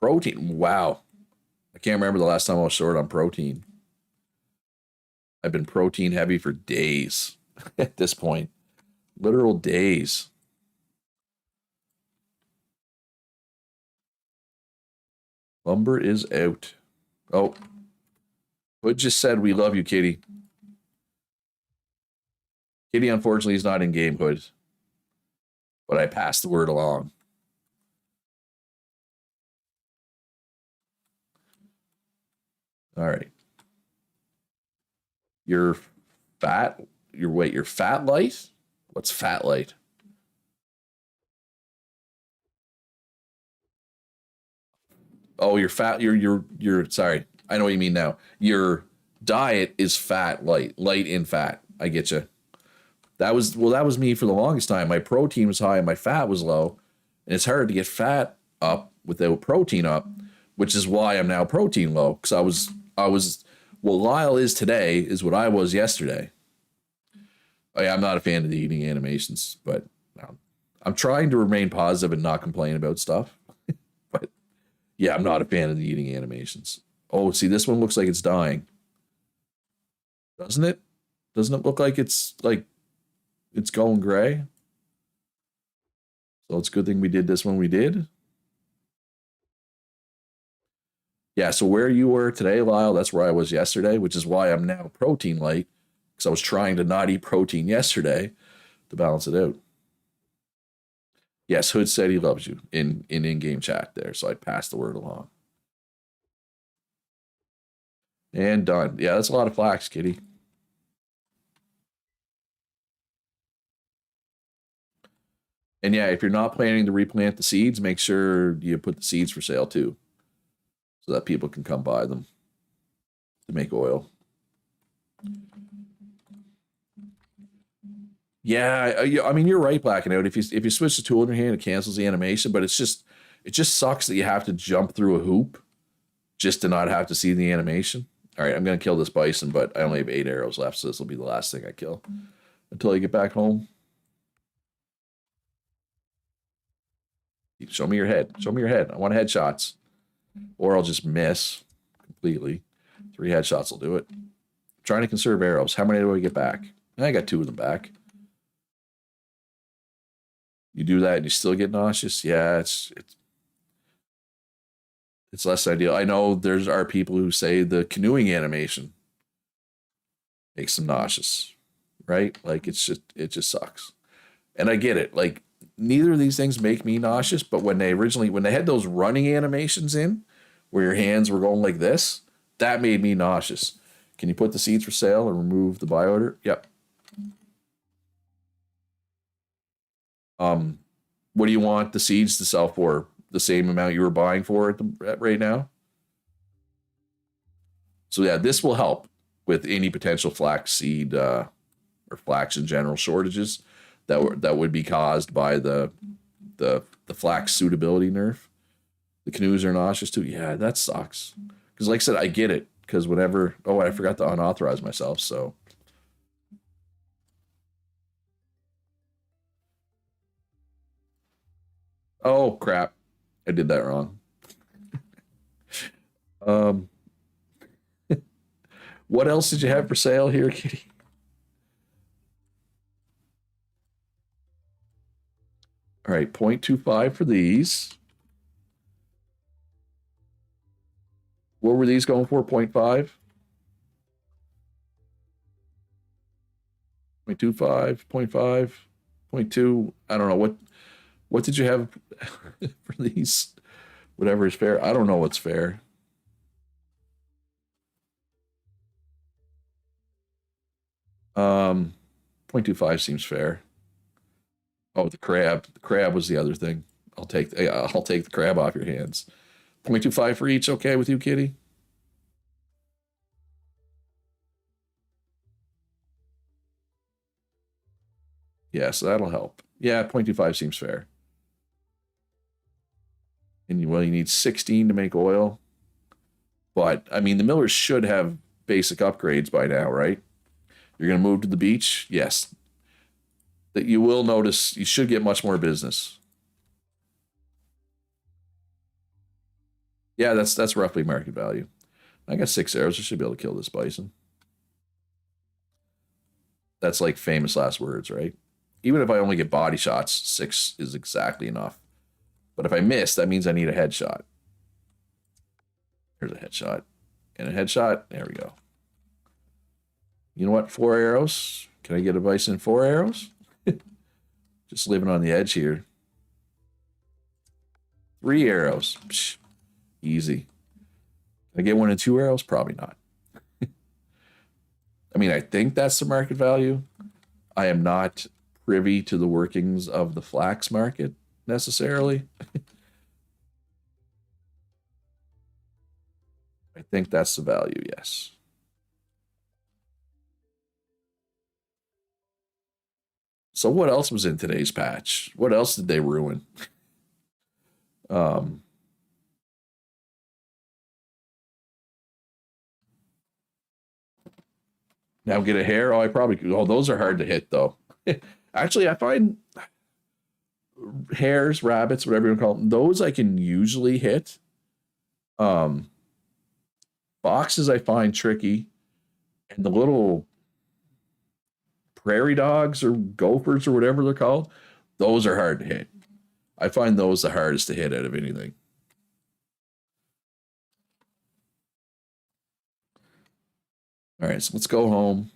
Protein. Wow. I can't remember the last time I was short on protein. I've been protein heavy for days at this point. Literal days. Lumber is out. Oh. Hood just said we love you, Kitty. Kitty, unfortunately, is not in game, Hood. But I passed the word along. All right. You're fat. You're fat light? What's fat light? Oh, you're fat. You're sorry. I know what you mean now. Your diet is fat light, light in fat. I get you. That was me for the longest time. My protein was high and my fat was low, and it's hard to get fat up without protein up, which is why I'm now protein low because I was well, Lyle is today is what I was yesterday. Oh, yeah, I'm not a fan of the eating animations, but I'm trying to remain positive and not complain about stuff. But yeah, I'm not a fan of the eating animations. Oh, see, this one looks like it's dying, doesn't it? Doesn't it look like it's going gray? So it's a good thing we did this when we did. Yeah, so where you were today, Lyle, that's where I was yesterday, which is why I'm now protein light, because I was trying to not eat protein yesterday to balance it out. Yes, Hood said he loves you in-game chat there, so I passed the word along. And done. Yeah, that's a lot of flax, Kitty. And yeah, if you're not planning to replant the seeds, make sure you put the seeds for sale too, so that people can come buy them to make oil. Yeah, I mean you're right, blacking out. If you switch the tool in your hand, it cancels the animation, but it's It just sucks that you have to jump through a hoop just to not have to see the animation. All right, I'm going to kill this bison, but I only have 8 arrows left, so this will be the last thing I kill until I get back home. Show me your head. Show me your head. I want headshots. Or I'll just miss completely. 3 headshots will do it. I'm trying to conserve arrows. How many do I get back? I got 2 of them back. You do that and you still get nauseous? Yeah, it's less ideal. I know there are people who say the canoeing animation makes them nauseous, right? Like it just sucks. And I get it. Like neither of these things make me nauseous, but when they had those running animations in where your hands were going like this, that made me nauseous. Can you put the seeds for sale and remove the bioodor? Yep. What do you want the seeds to sell for? The same amount you were buying for at right now? So yeah, this will help with any potential flax seed or flax in general shortages that would be caused by the flax suitability nerf. The canoes are nauseous too. Yeah, that sucks. Because like I said, I get it. Because whenever, I forgot to unauthorize myself. So oh crap, I did that wrong. Um, what else did you have for sale here, Kitty? All right, 0.25 for these. What were these going for? 0.5? 0.25, 0.5, 0.2. I don't know. What did you have for these? Whatever is fair. I don't know what's fair. Um, 0.25 seems fair. Oh, the crab. The crab was the other thing. I'll take the crab off your hands. 0.25 for each. Okay with you, Kitty? Yeah, so that'll help. Yeah, 0.25 seems fair. And you need 16 to make oil. But I mean, the millers should have basic upgrades by now, right? You're going to move to the beach? Yes. That you will notice you should get much more business. Yeah, that's roughly market value. I got 6 arrows. I should be able to kill this bison. That's like famous last words, right? Even if I only get body shots, 6 is exactly enough. But if I miss, that means I need a headshot. Here's a headshot. And a headshot. There we go. You know what? 4 arrows. Can I get a bison 4 arrows? Just living on the edge here. 3 arrows. Psh, easy. Can I get 1 and 2 arrows? Probably not. I mean, I think that's the market value. I am not privy to the workings of the flax market necessarily. I think that's the value, yes. So what else was in today's patch? What else did they ruin? um, Now get a hair. Oh, I probably could. Oh, those are hard to hit though. Actually, I find hares, rabbits, whatever you call them, those I can usually hit. Um, Foxes I find tricky, and the little prairie dogs or gophers or whatever they're called, those are hard to hit. I find those the hardest to hit out of anything. All right, so let's go home.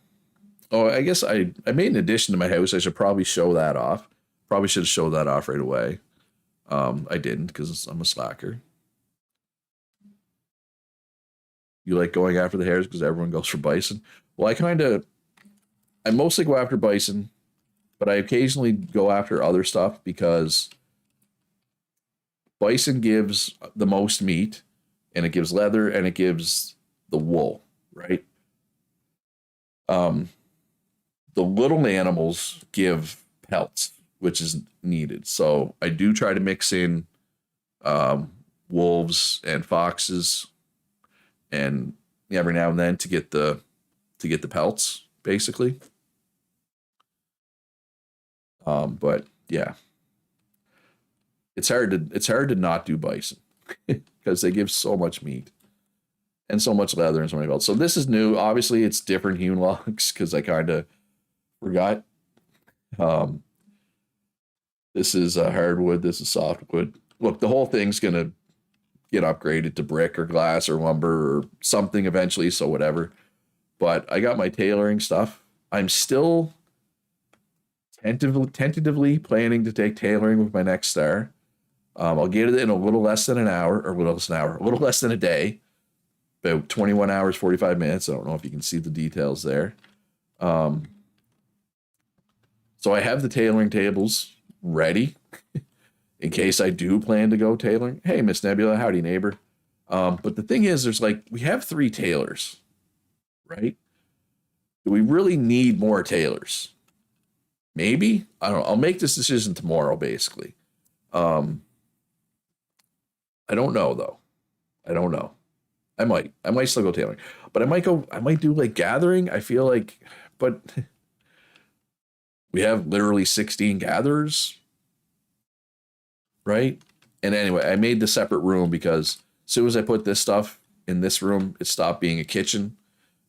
Oh, I guess I made an addition to my house. I should probably show that off. Probably should have showed that off right away. I didn't because I'm a slacker. You like going after the hares because everyone goes for bison. Well, I mostly go after bison, but I occasionally go after other stuff because bison gives the most meat, and it gives leather, and it gives the wool, right? Um, the little animals give pelts, which is needed. So I do try to mix in um, wolves and foxes, and every now and then to get the pelts, basically. But yeah, it's hard to not do bison because they give so much meat and so much leather and so many belts. So this is new. Obviously, it's different hewn logs because I kind of forgot. Um, this is hardwood. This is softwood. Look, the whole thing's gonna get upgraded to brick or glass or lumber or something eventually. So whatever. But I got my tailoring stuff. I'm still tentatively planning to take tailoring with my next star. I'll get it in a little less than an hour, or a little less than an hour, a little less than a day, about 21 hours, 45 minutes. I don't know if you can see the details there. Um, so I have the tailoring tables ready in case I do plan to go tailoring. Hey, Miss Nebula, howdy, neighbor. But the thing is, there's like, we have 3 tailors, right? Do we really need more tailors? Maybe. I don't know. I'll make this decision tomorrow, basically. Um, I don't know though. I don't know. I might still go tailoring, but I might do like gathering. I feel like, but we have literally 16 gatherers, right? And anyway, I made the separate room because as soon as I put this stuff in this room, it stopped being a kitchen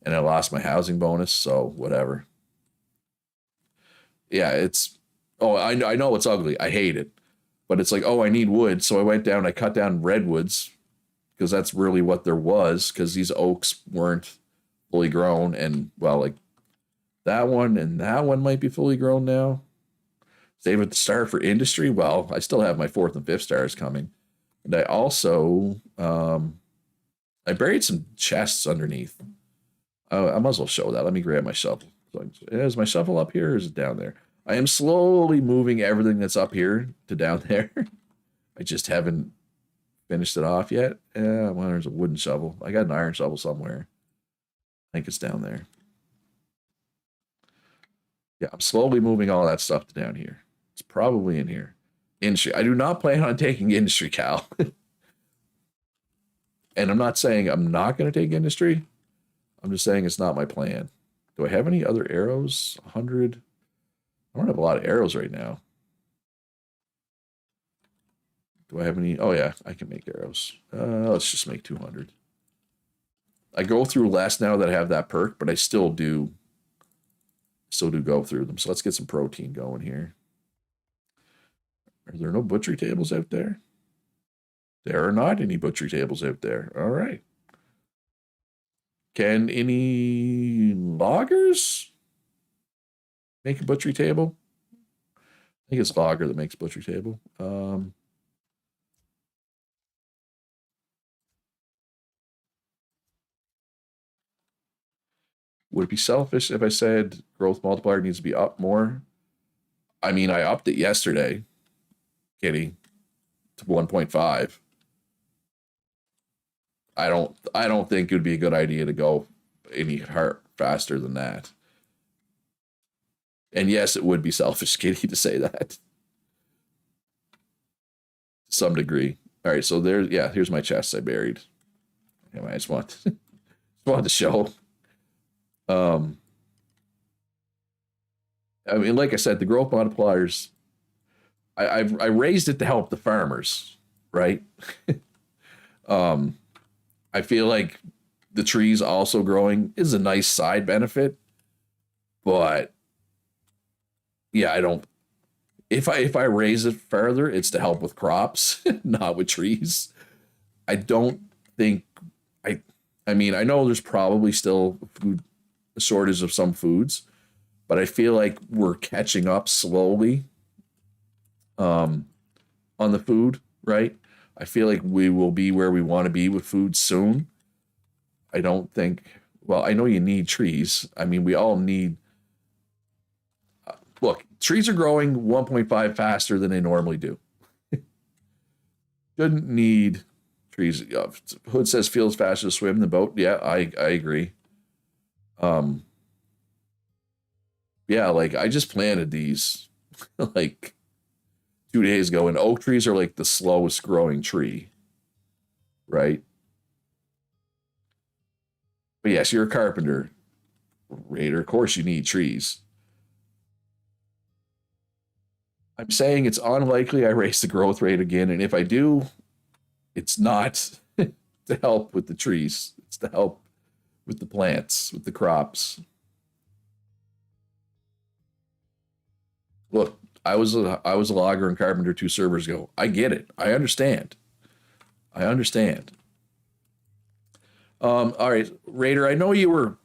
and I lost my housing bonus. So whatever. Yeah, it's, oh, I know it's ugly. I hate it. But it's like, oh, I need wood. So I went down, I cut down redwoods because that's really what there was because these oaks weren't fully grown. And well, like that one and that one might be fully grown now. Save it to star for industry. Well, I still have my 4th and 5th stars coming. And I also, I buried some chests underneath. I might as well show that. Let me grab my shovel. So, is my shovel up here or is it down there? I am slowly moving everything that's up here to down there. I just haven't finished it off yet. Yeah, well, there's a wooden shovel. I got an iron shovel somewhere. I think it's down there. Yeah, I'm slowly moving all that stuff to down here. It's probably in here. Industry. I do not plan on taking industry, Cal. And I'm not saying I'm not going to take industry. I'm just saying it's not my plan. Do I have any other arrows? 100. I don't have a lot of arrows right now. Do I have any? Oh yeah, I can make arrows. Let's just make 200. I go through less now that I have that perk, but I still do go through them. So let's get some protein going here. Are there no butchery tables out there? There are not any butchery tables out there. All right. Can any loggers make a butchery table? I think it's logger that makes butchery table. Would it be selfish if I said growth multiplier needs to be up more? I mean, I upped it yesterday, Kitty, to 1.5. I don't think it would be a good idea to go any faster than that. And yes, it would be selfish, Kitty, to say that to some degree. All right, so there, yeah, here's my chest I buried. Anyway, I just wanted to show. I mean, like I said, the growth multipliers, I raised it to help the farmers, right? I feel like the trees also growing is a nice side benefit, but yeah, I don't. If I raise it further, it's to help with crops, not with trees. I don't think I. I mean, I know there's probably still food a shortage of some foods, but I feel like we're catching up slowly on the food, right? I feel like we will be where we want to be with food soon. I don't think, well, I know you need trees. I mean, we all need, look, trees are growing 1.5 faster than they normally do. Shouldn't need trees. Hood says feels faster to swim than boat. Yeah, I agree. Um, yeah, like I just planted these like 2 days ago, and oak trees are like the slowest growing tree, right? But yes, you're a carpenter, Raider. Of course, you need trees. I'm saying it's unlikely I raise the growth rate again, and if I do, it's not to help with the trees. It's to help with the plants, with the crops. Look, I was a logger and carpenter 2 servers ago. I get it. I understand. I understand. All right, Raider. I know you were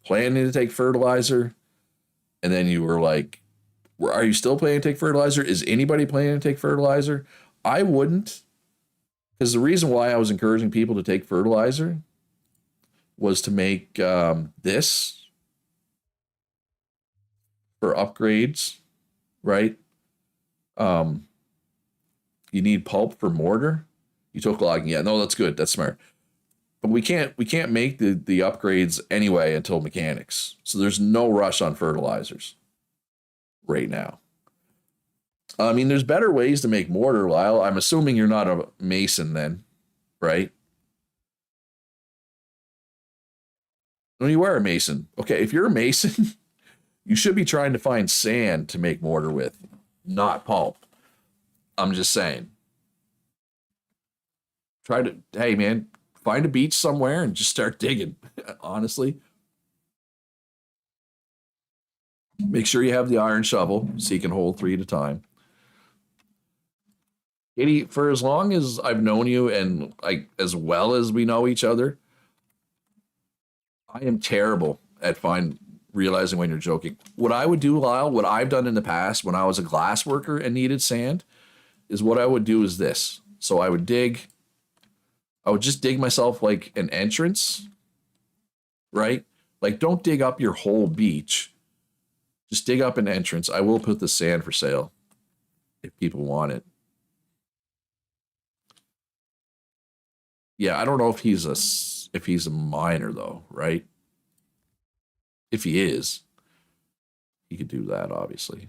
planning to take fertilizer, and then you were like, "Are you still planning to take fertilizer? Is anybody planning to take fertilizer?" I wouldn't, because the reason why I was encouraging people to take fertilizer was to make this for upgrades, right? Um, you need pulp for mortar. You took logging. Yeah, no, that's good. That's smart. But we can't make the upgrades anyway until mechanics. So there's no rush on fertilizers right now. I mean, there's better ways to make mortar, Lyle. I'm assuming you're not a mason then, right? No, you are a mason. Okay, if you're a mason, you should be trying to find sand to make mortar with, not pulp. I'm just saying. Try to, hey man, find a beach somewhere and just start digging. Honestly, make sure you have the iron shovel so you can hold 3 at a time. Katie, for as long as I've known you and like as well as we know each other, I am terrible at realizing when you're joking. What I would do, Lyle, what I've done in the past when I was a glass worker and needed sand, is what I would do is this. So I would just dig myself like an entrance, right? Like don't dig up your whole beach. Just dig up an entrance. I will put the sand for sale if people want it. Yeah, I don't know if he's a miner though, right? If he is, he could do that, obviously.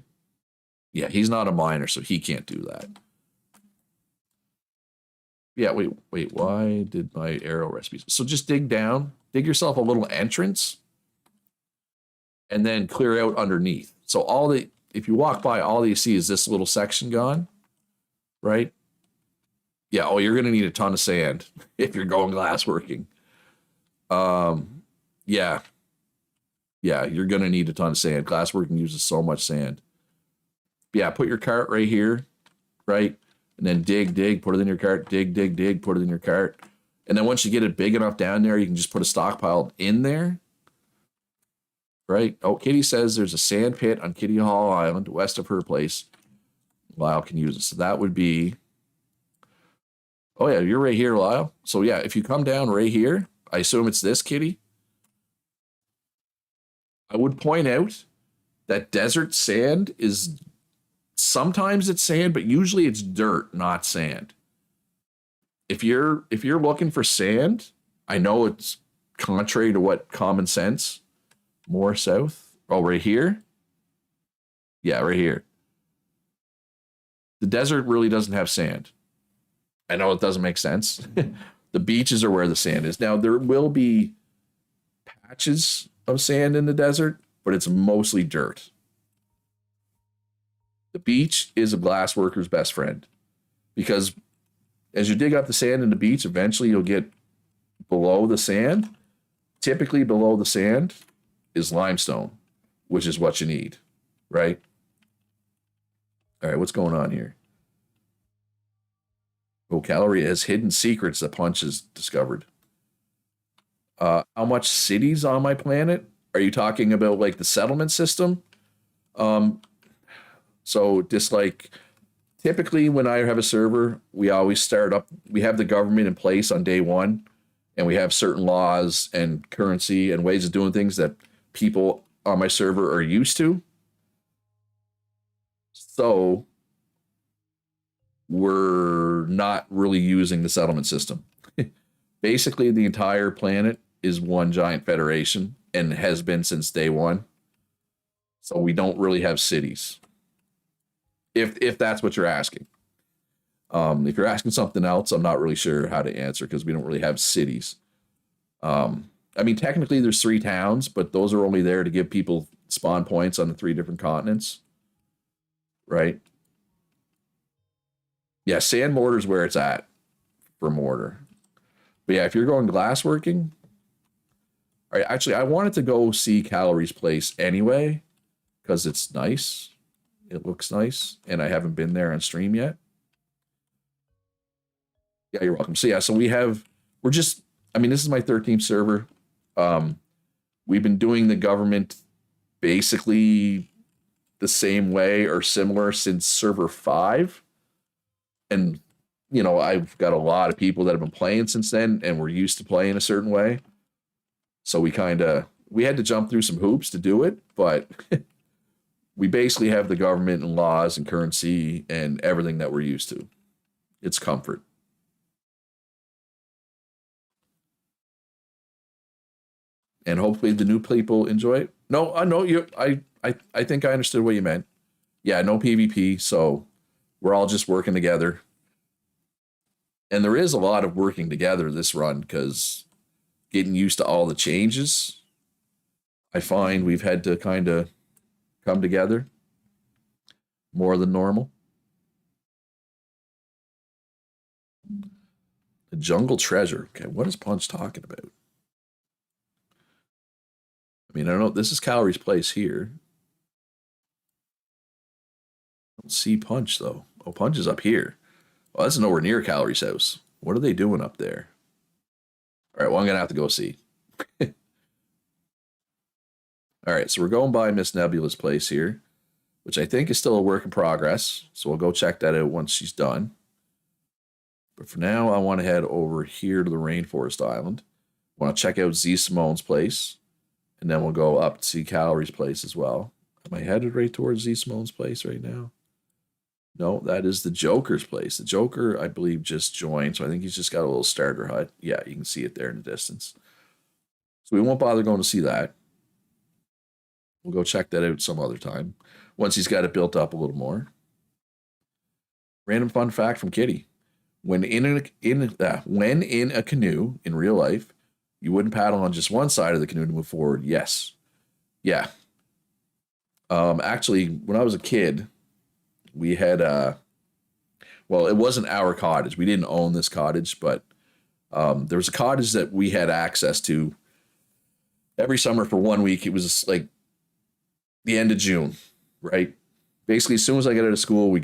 Yeah, he's not a miner, so he can't do that. Yeah, wait, why did my arrow recipes? So just dig down, dig yourself a little entrance, and then clear out underneath. So if you walk by, all you see is this little section gone, right? Yeah, oh, you're gonna need a ton of sand if you're going glassworking. Yeah, yeah, you're gonna need a ton of sand. Glassworking uses so much sand. Yeah, put your cart right here, right? And then dig, put it in your cart, dig, put it in your cart. And then once you get it big enough down there, you can just put a stockpile in there, right? Oh, Kitty says there's a sand pit on Kitty Hall Island, west of her place. Lyle can use it. So that would be, oh yeah, you're right here, Lyle. So yeah, if you come down right here, I assume it's this, Kitty. I would point out that desert sand is, sometimes it's sand, but usually it's dirt, not sand. If you're looking for sand, I know it's contrary to what common sense. More south. Oh, right here. Yeah, right here. The desert really doesn't have sand. I know it doesn't make sense. The beaches are where the sand is. Now there will be patches of sand in the desert, but it's mostly dirt. The beach is a glass worker's best friend because as you dig up the sand in the beach, eventually you'll get below the sand. Typically below the sand is limestone, which is what you need, right? All right, what's going on here? Oh, Calorie has hidden secrets that Punch has discovered. How much cities on my planet? Are you talking about like the settlement system? So just like typically when I have a server, we always start up, we have the government in place on day one, and we have certain laws and currency and ways of doing things that people on my server are used to. So we're not really using the settlement system. Basically, the entire planet is one giant federation and has been since day one. So we don't really have cities. if that's what you're asking. If you're asking something else, I'm not really sure how to answer because we don't really have cities. I mean, technically there's 3 towns, but those are only there to give people spawn points on the 3 different continents, right? Yeah, sand mortar is where it's at for mortar. But yeah, if you're going glassworking, all right, actually, I wanted to go see Calories Place anyway because it's nice. It looks nice, and I haven't been there on stream yet. Yeah, you're welcome. So yeah, so we're just, I mean, this is my 13th server. Um, we've been doing the government basically the same way or similar since server 5. And, you know, I've got a lot of people that have been playing since then, and we're used to playing a certain way. So we had to jump through some hoops to do it, but we basically have the government and laws and currency and everything that we're used to. It's comfort. And hopefully the new people enjoy it. No, I know you. I think I understood what you meant. Yeah, no PvP, so we're all just working together. And there is a lot of working together this run because getting used to all the changes, I find we've had to kind of come together more than normal. The jungle treasure. Okay, what is Punch talking about? I mean, I don't know. This is Calories Place here. I don't see Punch, though. Oh, Punch is up here. Well, that's nowhere near Calories' house. What are they doing up there? All right, well, I'm going to have to go see. All right, so we're going by Miss Nebula's place here, which I think is still a work in progress. So we'll go check that out once she's done. But for now, I want to head over here to the Rainforest Island. I want to check out Z Simone's place. And then we'll go up to see Calories' place as well. Am I headed right towards Z Simone's place right now? No, that is the Joker's place. The Joker, I believe, just joined. So I think he's just got a little starter hut. Yeah, you can see it there in the distance. So we won't bother going to see that. We'll go check that out some other time. Once he's got it built up a little more. Random fun fact from Kitty. When in a canoe in real life, you wouldn't paddle on just one side of the canoe to move forward. Yes. Yeah. Actually, when I was a kid, we had well, it wasn't our cottage. We didn't own this cottage, but there was a cottage that we had access to every summer for 1 week. It was like the end of June, right? Basically, as soon as I got out of school, we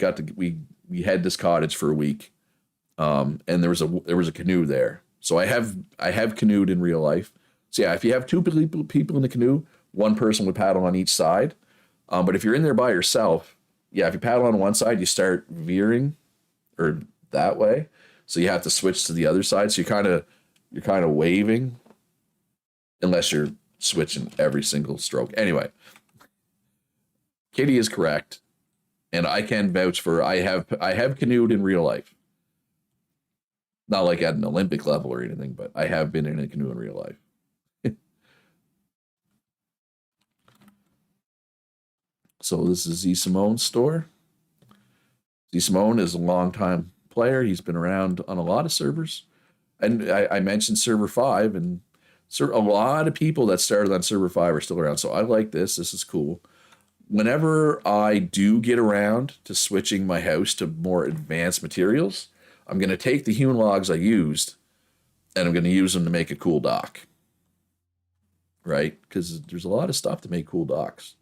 had this cottage for a week. And there was a canoe there. So I have canoed in real life. So yeah, if you have 2 people in the canoe, 1 person would paddle on each side. But if you're in there by yourself, yeah, if you paddle on one side, you start veering or that way. So you have to switch to the other side. So you're kind of waving unless you're switching every single stroke. Anyway, Kitty is correct. And I can vouch for I have canoed in real life. Not like at an Olympic level or anything, but I have been in a canoe in real life. So this is Z Simone's store. Z Simone is a longtime player. He's been around on a lot of servers. And I mentioned server 5, and a lot of people that started on server 5 are still around. So I like this. This is cool. Whenever I do get around to switching my house to more advanced materials, I'm going to take the hewn logs I used and I'm going to use them to make a cool dock. Right? Because there's a lot of stuff to make cool docks.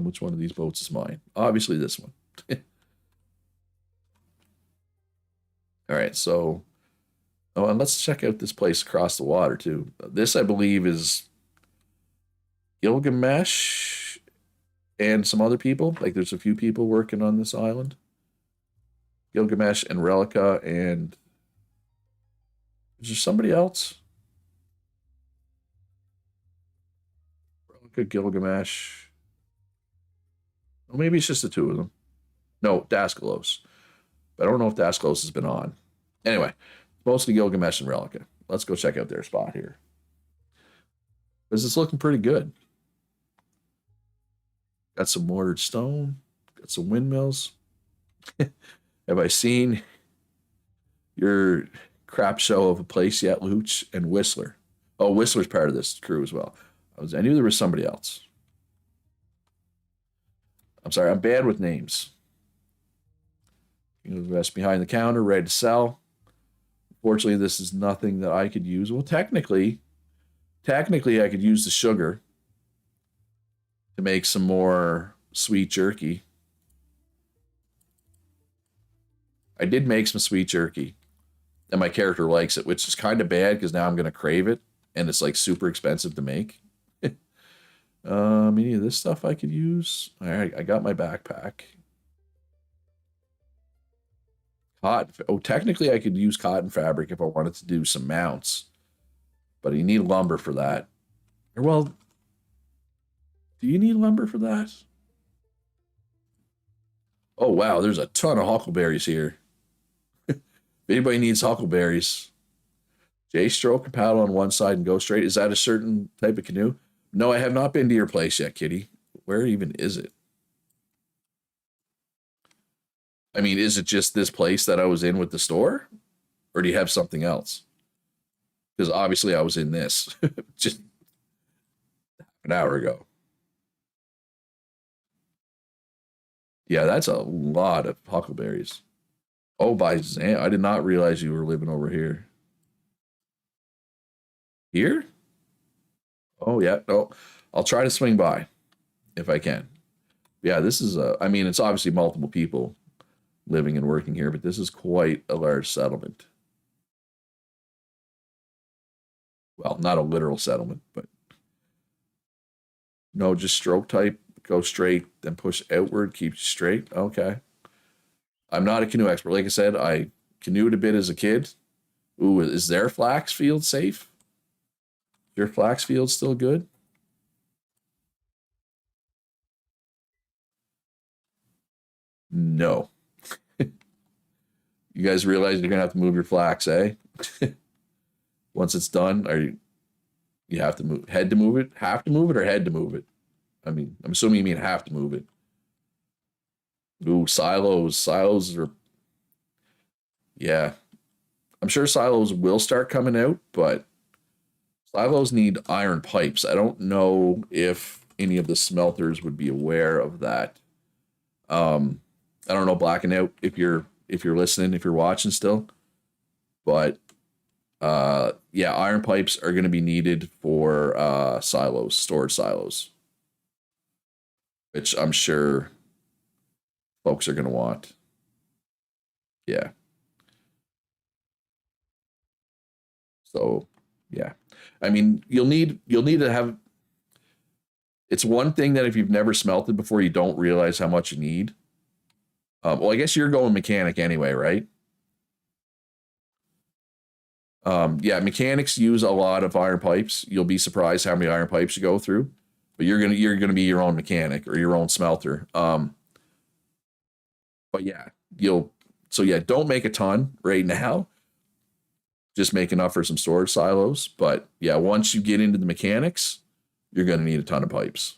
Which one of these boats is mine? Obviously this one. All right, so and let's check out this place across the water too. This, I believe, is Gilgamesh and some other people. Like there's a few people working on this island. Gilgamesh and Relica, and is there somebody else? Relica, Gilgamesh. Well, maybe it's just the 2 of them. No, Daskalos. But I don't know if Daskalos has been on. Anyway, mostly Gilgamesh and Relica. Let's go check out their spot here. Because it's looking pretty good. Got some mortared stone. Got some windmills. Have I seen your crap show of a place yet, Luch and Whistler? Oh, Whistler's part of this crew as well. I knew there was somebody else. I'm sorry, I'm bad with names. You know, the rest behind the counter, ready to sell. Fortunately, this is nothing that I could use. Well, technically, I could use the sugar to make some more sweet jerky. I did make some sweet jerky, and my character likes it, which is kind of bad because now I'm going to crave it, and it's like super expensive to make. Any of this stuff I could use. All right, I got my backpack. Cotton. Oh, technically, I could use cotton fabric if I wanted to do some mounts, but you need lumber for that. Or, well, do you need lumber for that? Oh, wow, there's a ton of huckleberries here. If anybody needs huckleberries, J-stroke and paddle on one side and go straight. Is that a certain type of canoe? No, I have not been to your place yet, Kitty. Where even is it? I mean, is it just this place that I was in with the store? Or do you have something else? Because obviously I was in this just an hour ago. Yeah, that's a lot of huckleberries. Oh, by Zan, I did not realize you were living over here. Here? Oh, yeah. No, I'll try to swing by if I can. Yeah, this is I mean, it's obviously multiple people living and working here, but this is quite a large settlement. Well, not a literal settlement, but no, just stroke type, go straight, then push outward, keep straight. Okay. I'm not a canoe expert. Like I said, I canoed a bit as a kid. Ooh, is their flax field safe? Your flax field still good? No. You guys realize you're gonna have to move your flax, eh? Once it's done, you have to move head to move it, have to move it, or head to move it? I mean, I'm assuming you mean have to move it. Ooh, silos. Silos are, yeah. I'm sure silos will start coming out, but silos need iron pipes. I don't know if any of the smelters would be aware of that. Um, I don't know, blacking out if you're listening, if you're watching still, but yeah, iron pipes are going to be needed for silos, storage silos, which I'm sure folks are going to want. Yeah. So, yeah. I mean, you'll need to have, it's one thing that if you've never smelted before, you don't realize how much you need. Well, I guess you're going mechanic anyway, right? Yeah, mechanics use a lot of iron pipes. You'll be surprised how many iron pipes you go through, but you're gonna be your own mechanic or your own smelter. But yeah, you'll so yeah, don't make a ton right now. Just make enough for some storage silos. But yeah, once you get into the mechanics, you're gonna need a ton of pipes,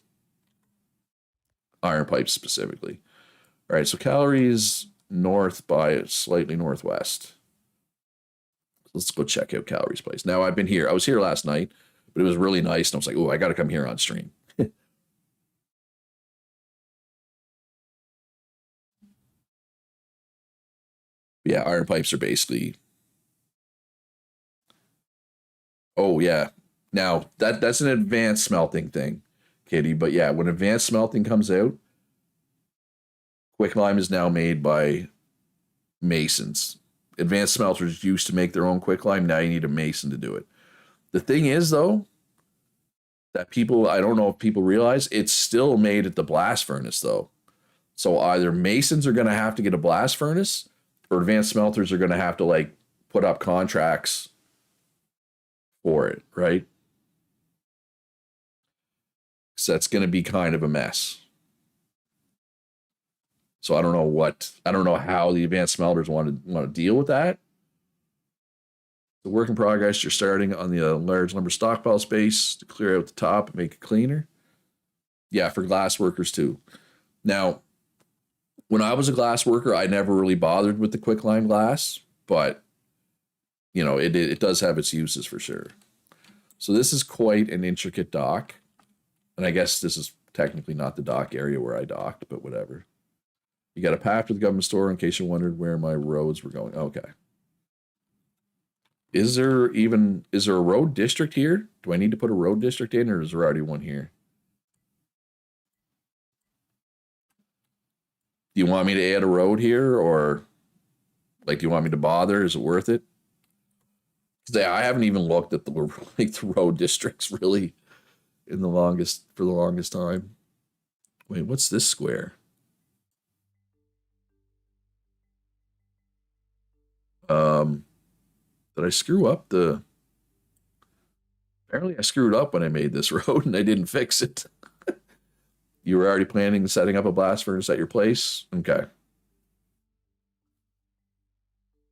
iron pipes specifically. All right, so calories north by slightly northwest. Let's go check out Calories Place. Now I've been here. I was here last night, but it was really nice. And I was like, oh, I got to come here on stream. Yeah, iron pipes are basically. Oh yeah. Now that's an advanced smelting thing, Katie. But yeah, when advanced smelting comes out, quicklime is now made by masons. Advanced smelters used to make their own quicklime. Now you need a mason to do it. The thing is, though, that people, I don't know if people realize, it's still made at the blast furnace, though. So either masons are going to have to get a blast furnace, or advanced smelters are going to have to like put up contracts for it, right? So that's going to be kind of a mess. So I don't know how the advanced smelters want to deal with that. The work in progress, you're starting on the large lumber stockpile space to clear out the top and make it cleaner. Yeah, for glass workers too. Now, when I was a glass worker, I never really bothered with the quicklime glass, but you know, it does have its uses for sure. So this is quite an intricate dock. And I guess this is technically not the dock area where I docked, but whatever. You got a path to the government store in case you wondered where my roads were going. Okay. Is there a road district here? Do I need to put a road district in, or is there already one here? Do you want me to add a road here, or like, do you want me to bother? Is it worth it? I haven't even looked at the like the road districts really for the longest time. Wait, what's this square? Did I screw up the? Apparently, I screwed up when I made this road and I didn't fix it. You were already planning setting up a blast furnace at your place? Okay.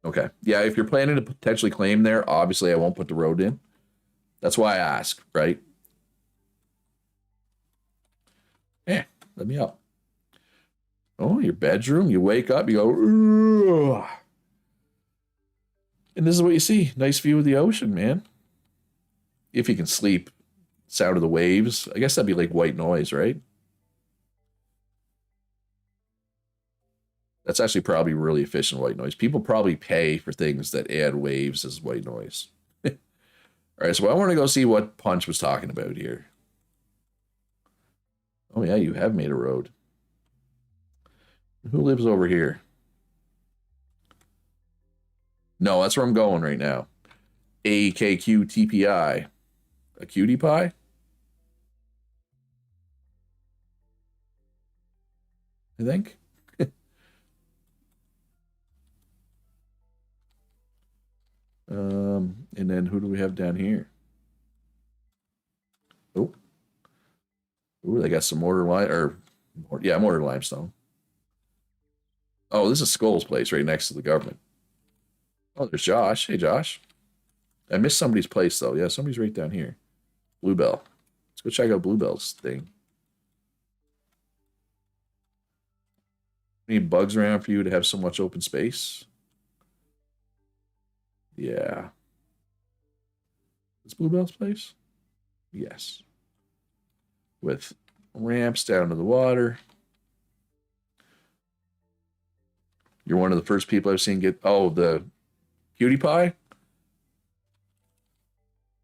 Okay. Yeah, if you're planning to potentially claim there, obviously I won't put the road in. That's why I ask, right? Yeah, let me up. Oh, your bedroom. You wake up, you go, ugh. And this is what you see. Nice view of the ocean, man. If you can sleep. Sound of the waves. I guess that'd be like white noise, right? That's actually probably really efficient white noise. People probably pay for things that add waves as white noise. All right, so I want to go see what Punch was talking about here. Oh, yeah, you have made a road. Who lives over here? No, that's where I'm going right now. AKQTPI. A cutie pie? I think. And then who do we have down here? Oh, ooh, they got some mortar lime, or yeah, mortar limestone. Oh, this is Skull's place right next to the government. Oh, there's Josh. Hey, Josh. I missed somebody's place though. Yeah, somebody's right down here. Bluebell. Let's go check out Bluebell's thing. Any bugs around for you to have so much open space? Yeah. Is Bluebell's place? Yes. With ramps down to the water. You're one of the first people I've seen get, oh, the cutie pie?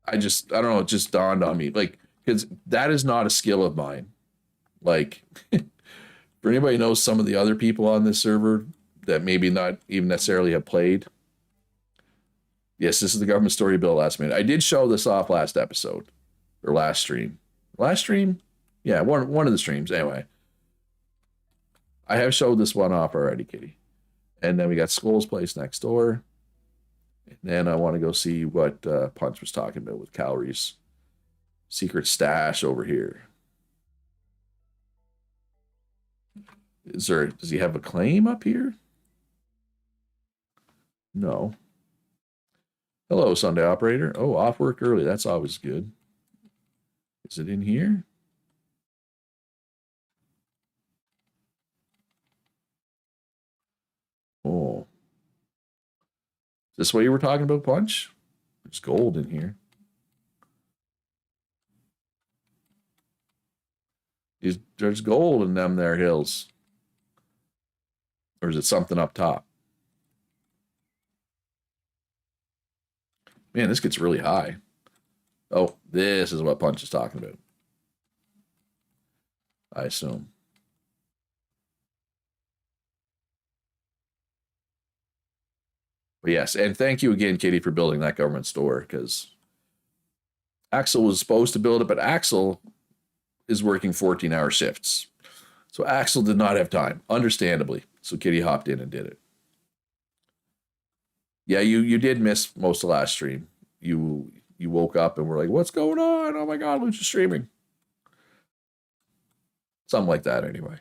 I don't know, it just dawned on me. Like, because that is not a skill of mine. Like, for anybody who knows some of the other people on this server that maybe not even necessarily have played, yes, this is the government story bill last minute. I did show this off last episode or last stream. Last stream? Yeah, one of the streams. Anyway, I have showed this one off already, Kitty. And then we got Skull's place next door. And then I want to go see what Punch was talking about with Calories' secret stash over here. Does he have a claim up here? No. Hello, Sunday operator. Oh, off work early. That's always good. Is it in here? Oh. Is this what you were talking about, Punch? There's gold in here. There's gold in them there hills. Or is it something up top? Man, this gets really high. Oh, this is what Punch is talking about. I assume. But yes, and thank you again, Kitty, for building that government store, because Axel was supposed to build it, but Axel is working 14-hour shifts. So Axel did not have time, understandably. So Kitty hopped in and did it. Yeah, you did miss most of last stream. You woke up and were like, what's going on? Oh my god, Lucha's streaming. Something like that anyway.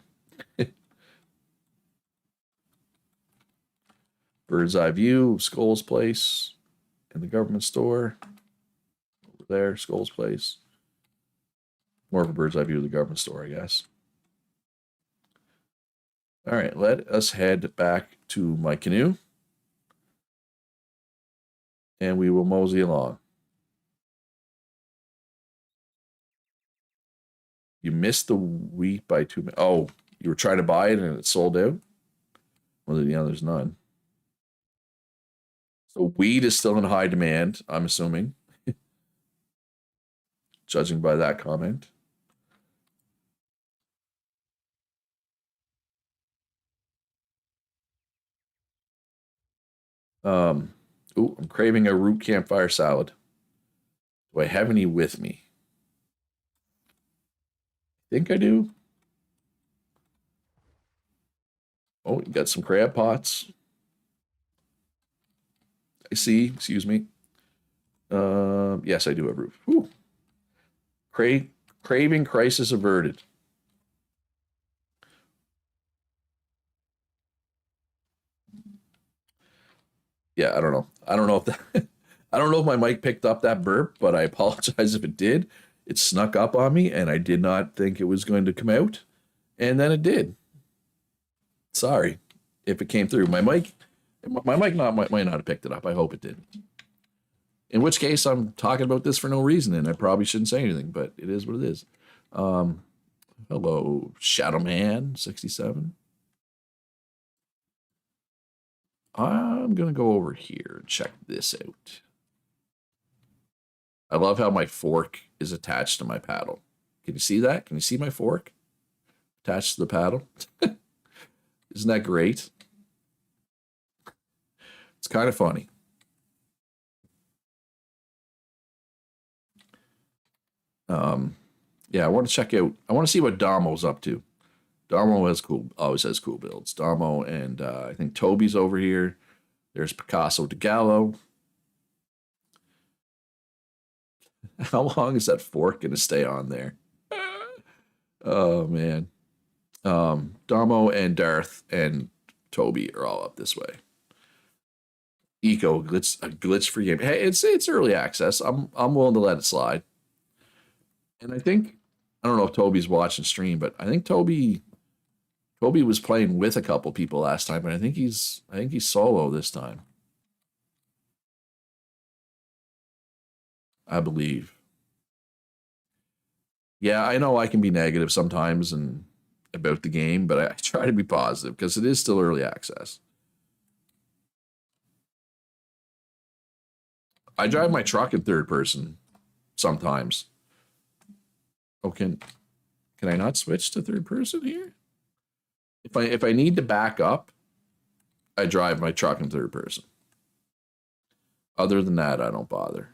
Bird's eye view of Skull's place in the government store. Over there, Skull's place. More of a bird's eye view of the government store, I guess. All right, let us head back to my canoe. And we will mosey along. You missed the wheat by 2 minutes. Oh, you were trying to buy it and it sold out? Well, yeah, there's none. So wheat is still in high demand, I'm assuming, judging by that comment. Ooh, I'm craving a root campfire salad. Do I have any with me? I think I do. Oh, you got some crab pots. I see. Excuse me. Yes, I do have root. Ooh. Craving crisis averted. Yeah, I don't know. I don't know if that, I don't know if my mic picked up that burp, but I apologize if it did. It snuck up on me and I did not think it was going to come out. And then it did. Sorry if it came through. My mic might not have picked it up. I hope it did. In which case, I'm talking about this for no reason, and I probably shouldn't say anything, but it is what it is. Hello, Shadow Man 67. I'm gonna go over here and check this out. I love how my fork is attached to my paddle. Can you see that? Can you see my fork attached to the paddle? Isn't that great? It's kind of funny. Yeah, I want to check out. I want to see what Damo's up to. Damo always has cool builds. Damo and I think Toby's over here. There's Picasso de Gallo. How long is that fork gonna stay on there? Oh man. Damo and Darth and Toby are all up this way. Eco glitch, a glitch free game. Hey, it's early access. I'm willing to let it slide. And I think I don't know if Toby's watching stream, but I think Toby was playing with a couple people last time, but I think he's solo this time. I believe. Yeah, I know I can be negative sometimes and about the game, but I try to be positive because it is still early access. I drive my truck in third person sometimes. Oh, can I not switch to third person here? If I need to back up, I drive my truck in third person. Other than that, I don't bother.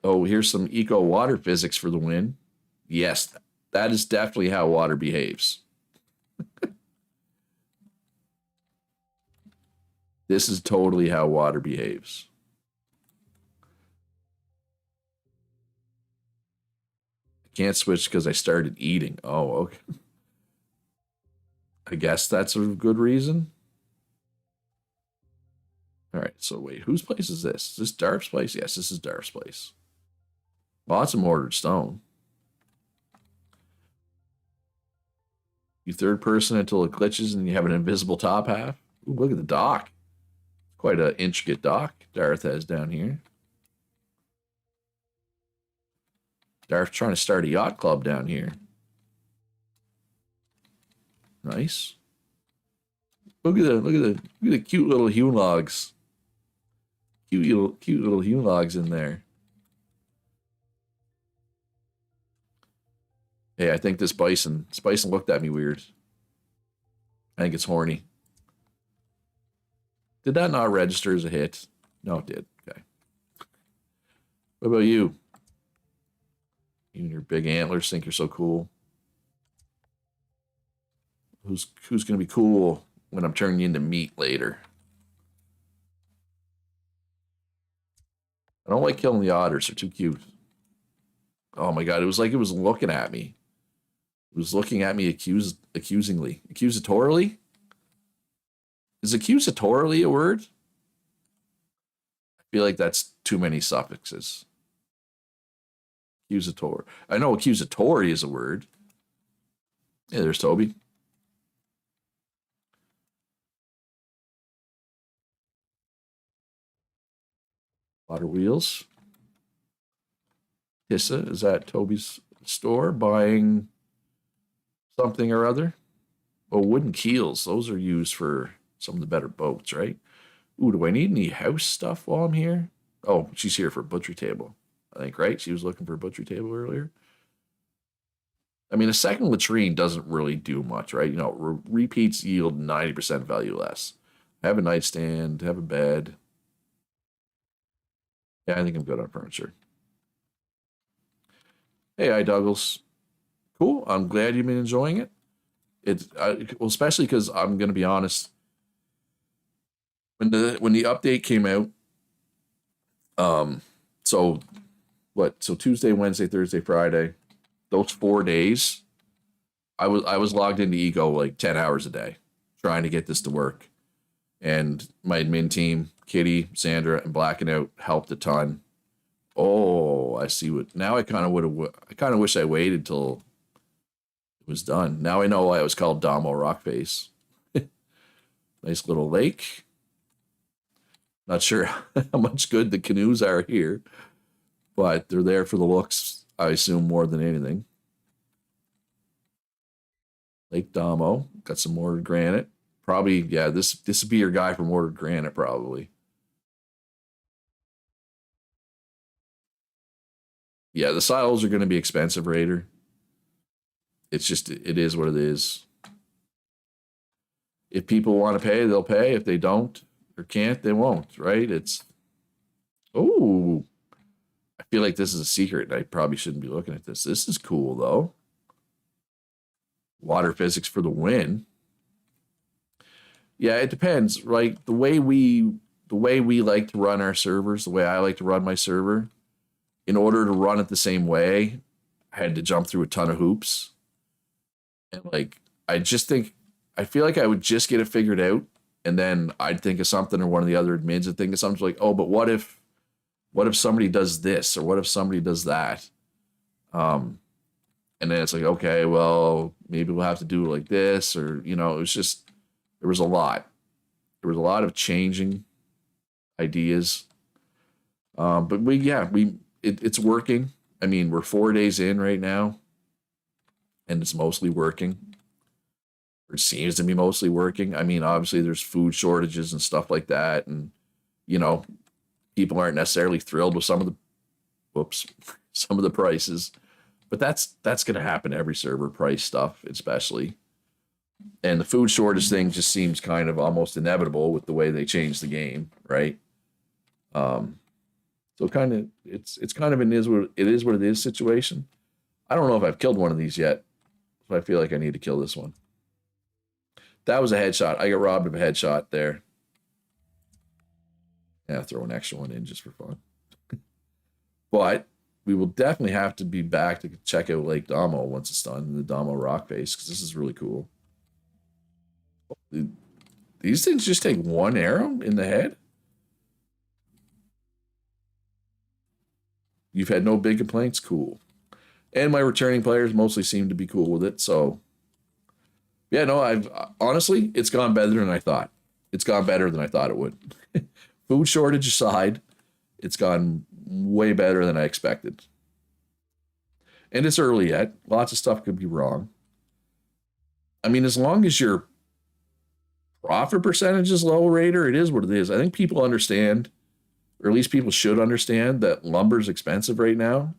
Oh, here's some eco water physics for the win. Yes, that is definitely how water behaves. This is totally how water behaves. I can't switch because I started eating. Oh, okay. I guess that's a good reason. All right, so wait, whose place is this? Is this Darf's place? Yes, this is Darf's place. Lots of mortared stone. You third person until it glitches and you have an invisible top half. Ooh, look at the dock. Quite an intricate dock Darth has down here. Darth trying to start a yacht club down here. Nice. Look at the cute little hewn logs. Cute little hewn logs in there. Hey, I think this bison looked at me weird. I think it's horny. Did that not register as a hit? No, it did. Okay. What about you? You and your big antlers think you're so cool. Who's gonna be cool when I'm turning you into meat later? I don't like killing the otters. They're too cute. Oh my god, it was like it was looking at me. It was looking at me accusingly. Accusatorily? Is accusatorily a word? I feel like that's too many suffixes. Accusatory. I know accusatory is a word. Yeah, there's Toby. Water wheels. Tissa, is that Toby's store buying something or other? Oh, wooden keels. Those are used for some of the better boats, right? Ooh, do I need any house stuff while I'm here? Oh, she's here for a butchery table, I think, right? She was looking for a butchery table earlier. I mean, a second latrine doesn't really do much, right? You know, repeats yield 90% value less. Have a nightstand, have a bed. Yeah, I think I'm good on furniture. Hey, I Douglas. Cool. I'm glad you've been enjoying it. Well, especially because I'm gonna be honest. When the update came out, um, so what? So Tuesday, Wednesday, Thursday, Friday, those 4 days, I was logged into Ego like 10 hours a day, trying to get this to work, and my admin team, Kitty, Sandra, and Blacking Out helped a ton. Oh, I see what now. I kind of would have. I kind of wish I waited till it was done. Now I know why it was called Domo Rockface. Nice little lake. Not sure how much good the canoes are here, but they're there for the looks, I assume, more than anything. Lake Domo. Got some mortared granite. Probably, yeah, this would be your guy for mortared granite, probably. Yeah, the silos are going to be expensive, Raider. It's just, it is what it is. If people want to pay, they'll pay. If they don't or can't, they won't, right? Oh, I feel like this is a secret. I probably shouldn't be looking at this. This is cool, though. Water physics for the win. Yeah, it depends, right? The way we like to run our servers, the way I like to run my server, in order to run it the same way, I had to jump through a ton of hoops. And like I feel like I would just get it figured out, and then I'd think of something, or one of the other admins would think of something like, oh, but what if somebody does this, or what if somebody does that? Um, and then it's like, okay, well, maybe we'll have to do it like this, or it was just there was a lot. There was a lot of changing ideas. But it's working. I mean, we're 4 days in right now, and it's mostly working. Or it seems to be mostly working. I mean, obviously there's food shortages and stuff like that, and you know, people aren't necessarily thrilled with whoops, some of the prices. But that's gonna happen to every server, price stuff, especially. And the food shortage thing just seems kind of almost inevitable with the way they changed the game, right? Um, so kind of it's kind of an is what it is situation. I don't know if I've killed one of these yet, but I feel like I need to kill this one. That was a headshot. I got robbed of a headshot there. Yeah, throw an extra one in just for fun. But we will definitely have to be back to check out Lake Domo once it's done, the Domo rock face, because this is really cool. These things just take one arrow in the head? You've had no big complaints? Cool. And my returning players mostly seem to be cool with it, so yeah, no, I've honestly, it's gone better than I thought. It's gone better than I thought it would. Food shortage aside, it's gone way better than I expected. And it's early yet. Lots of stuff could be wrong. I mean, as long as your profit percentage is low, Raider, it is what it is. I think people understand, or at least people should understand, that lumber's expensive right now.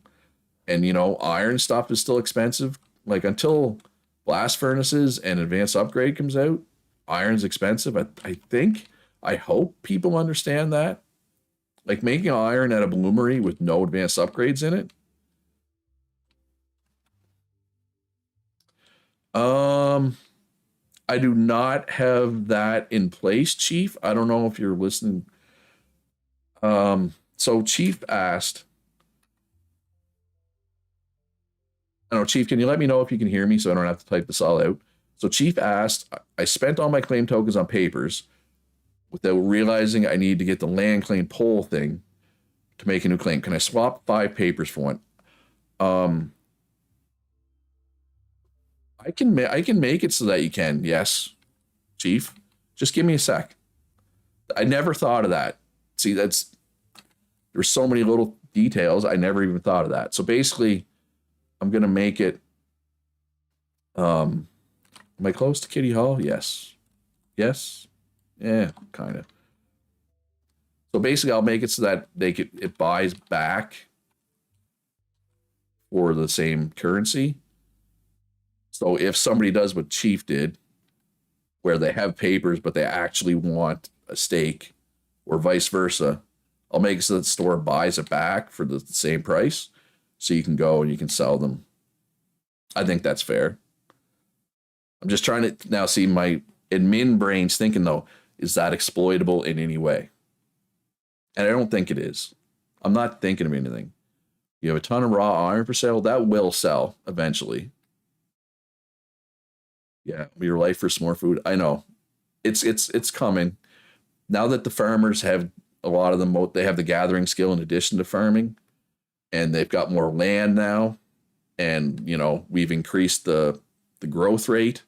And, iron stuff is still expensive. Like, until blast furnaces and advanced upgrade comes out, iron's expensive. I hope people understand that. Like, making iron at a bloomery with no advanced upgrades in it. I do not have that in place, Chief. I don't know if you're listening. So Chief asked, I don't know, Chief, can you let me know if you can hear me so I don't have to type this all out? So Chief asked, I spent all my claim tokens on papers without realizing I need to get the land claim poll thing to make a new claim. Can I swap 5 papers for one? Um, I can make it so that you can. Yes, Chief. Just give me a sec. I never thought of that. See, there's so many little details. I never even thought of that. So basically, I'm gonna make it. Am I close to Kitty Hall? Yes. Yes. Yeah, kind of. So basically, I'll make it so that it buys back for the same currency. So if somebody does what Chief did, where they have papers but they actually want a stake, or vice versa, I'll make it so that the store buys it back for the same price, so you can go and you can sell them. I think that's fair. I'm just trying to now see my admin brain's thinking though, is that exploitable in any way? And I don't think it is. I'm not thinking of anything. You have a ton of raw iron for sale. That will sell eventually. Yeah, your life for some more food. I know. It's coming. Now that the farmers have a lot of them, they have the gathering skill in addition to farming, and they've got more land now, and we've increased the growth rate.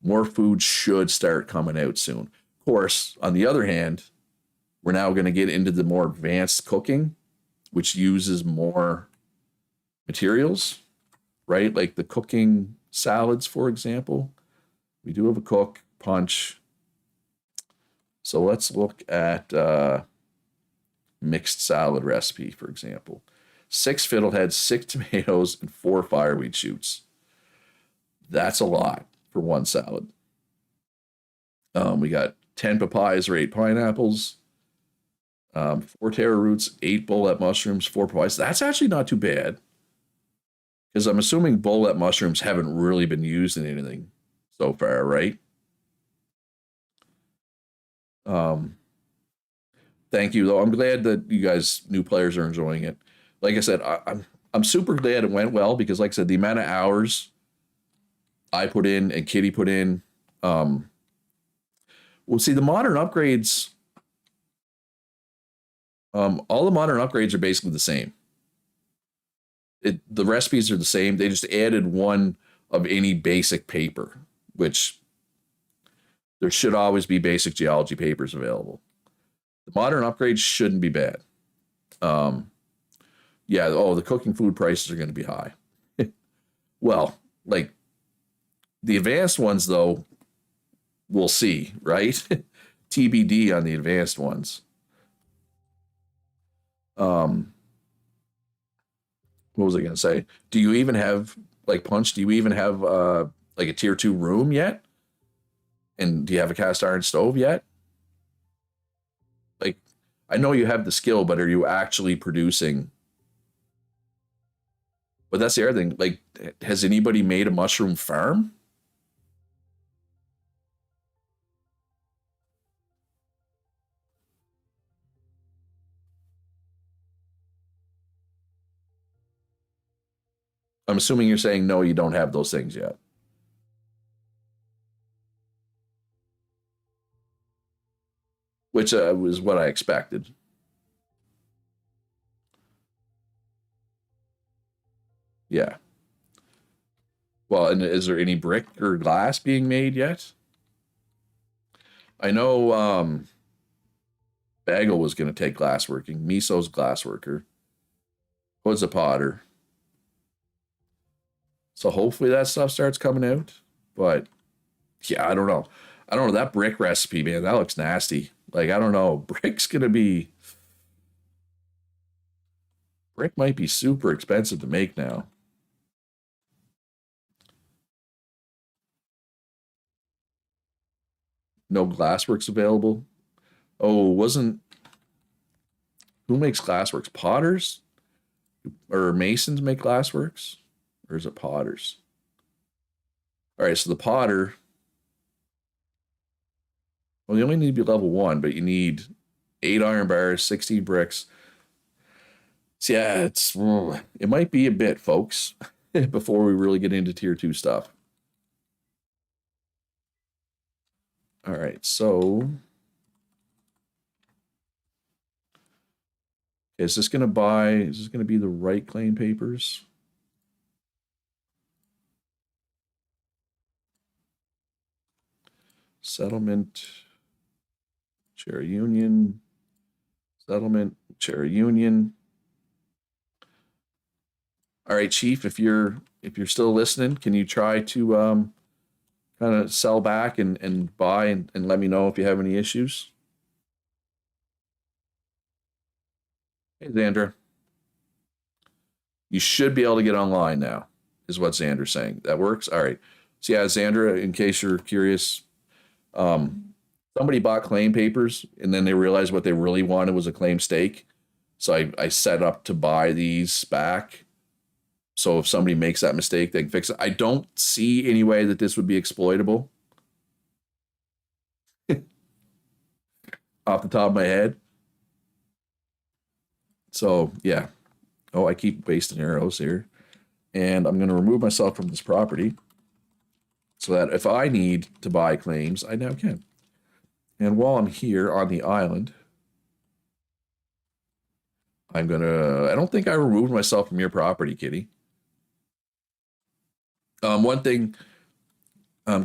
More food should start coming out soon. Of course, on the other hand, we're now going to get into the more advanced cooking, which uses more materials, right? Like the cooking salads, for example. We do have a cook, punch. So let's look at mixed salad recipe, for example. 6 fiddleheads, 6 tomatoes, and 4 fireweed shoots. That's a lot for one salad. We got 10 papayas or 8 pineapples, 4 taro roots, 8 bullet mushrooms, 4 papayas. That's actually not too bad, because I'm assuming bullet mushrooms haven't really been used in anything so far, right? Thank you, though. I'm glad that you guys, new players, are enjoying it. Like I said, I'm super glad it went well, because, like I said, the amount of hours I put in and Kitty put in. Well, see, the modern upgrades, all the modern upgrades are basically the same. The recipes are the same. They just added one of any basic paper, which there should always be basic geology papers available. The modern upgrades shouldn't be bad. Yeah, the cooking food prices are going to be high. Well, like the advanced ones, though, we'll see, right? TBD on the advanced ones. What was I going to say? Do you even have, like, Punch? Do you even have like a tier 2 room yet? And do you have a cast iron stove yet? Like, I know you have the skill, but are you actually producing? But that's the other thing. Like, has anybody made a mushroom farm? I'm assuming you're saying no, you don't have those things yet. Which was what I expected. Yeah. Well, and is there any brick or glass being made yet? I know Bagel was going to take glassworking. Miso's glassworker. Hood's a potter. So hopefully that stuff starts coming out. But yeah, I don't know. I don't know. That brick recipe, man, that looks nasty. Like, I don't know. Brick might be super expensive to make now. No glassworks available. Oh, wasn't who makes glassworks? Potters or masons make glassworks? Or is it potters? All right, so the potter, well, you only need to be level 1, but you need 8 iron bars, 16 bricks. So yeah, it might be a bit, folks, before we really get into tier 2 stuff. All right, so Is this going to buy? Is this going to be the right claim papers? Settlement, share union, settlement, share union. All right, Chief, if you're still listening, can you try to kind of sell back and buy and let me know if you have any issues? Hey, Xander. You should be able to get online now, is what Xander's saying. That works? All right. So yeah, Xander, in case you're curious, somebody bought claim papers and then they realized what they really wanted was a claim stake. So I set up to buy these back. So if somebody makes that mistake, they can fix it. I don't see any way that this would be exploitable off the top of my head. So yeah. Oh, I keep wasting arrows here. And I'm going to remove myself from this property so that if I need to buy claims, I now can. And while I'm here on the island, I don't think I removed myself from your property, Kitty. One thing,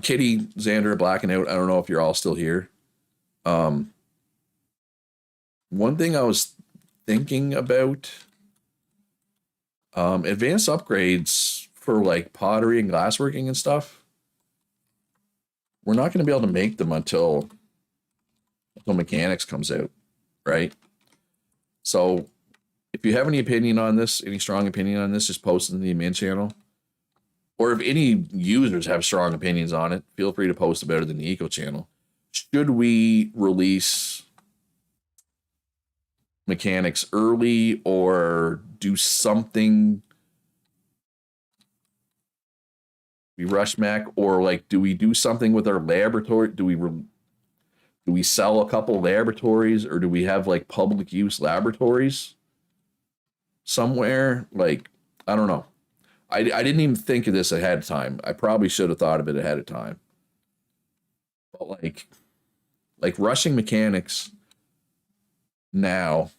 Kitty, Xander, blacking out. I don't know if you're all still here. One thing I was thinking about, advanced upgrades for like pottery and glassworking and stuff. We're not going to be able to make them until mechanics comes out, right? So if you have any opinion on this, any strong opinion on this, just post it in the admin channel. Or if any users have strong opinions on it, feel free to post about it in the Eco channel. Should we release mechanics early or do something? We rush mech, or like, do we do something with our laboratory? Do we sell a couple laboratories, or do we have like public use laboratories somewhere? Like, I don't know. I didn't even think of this ahead of time. I probably should have thought of it ahead of time. But like rushing mechanics now.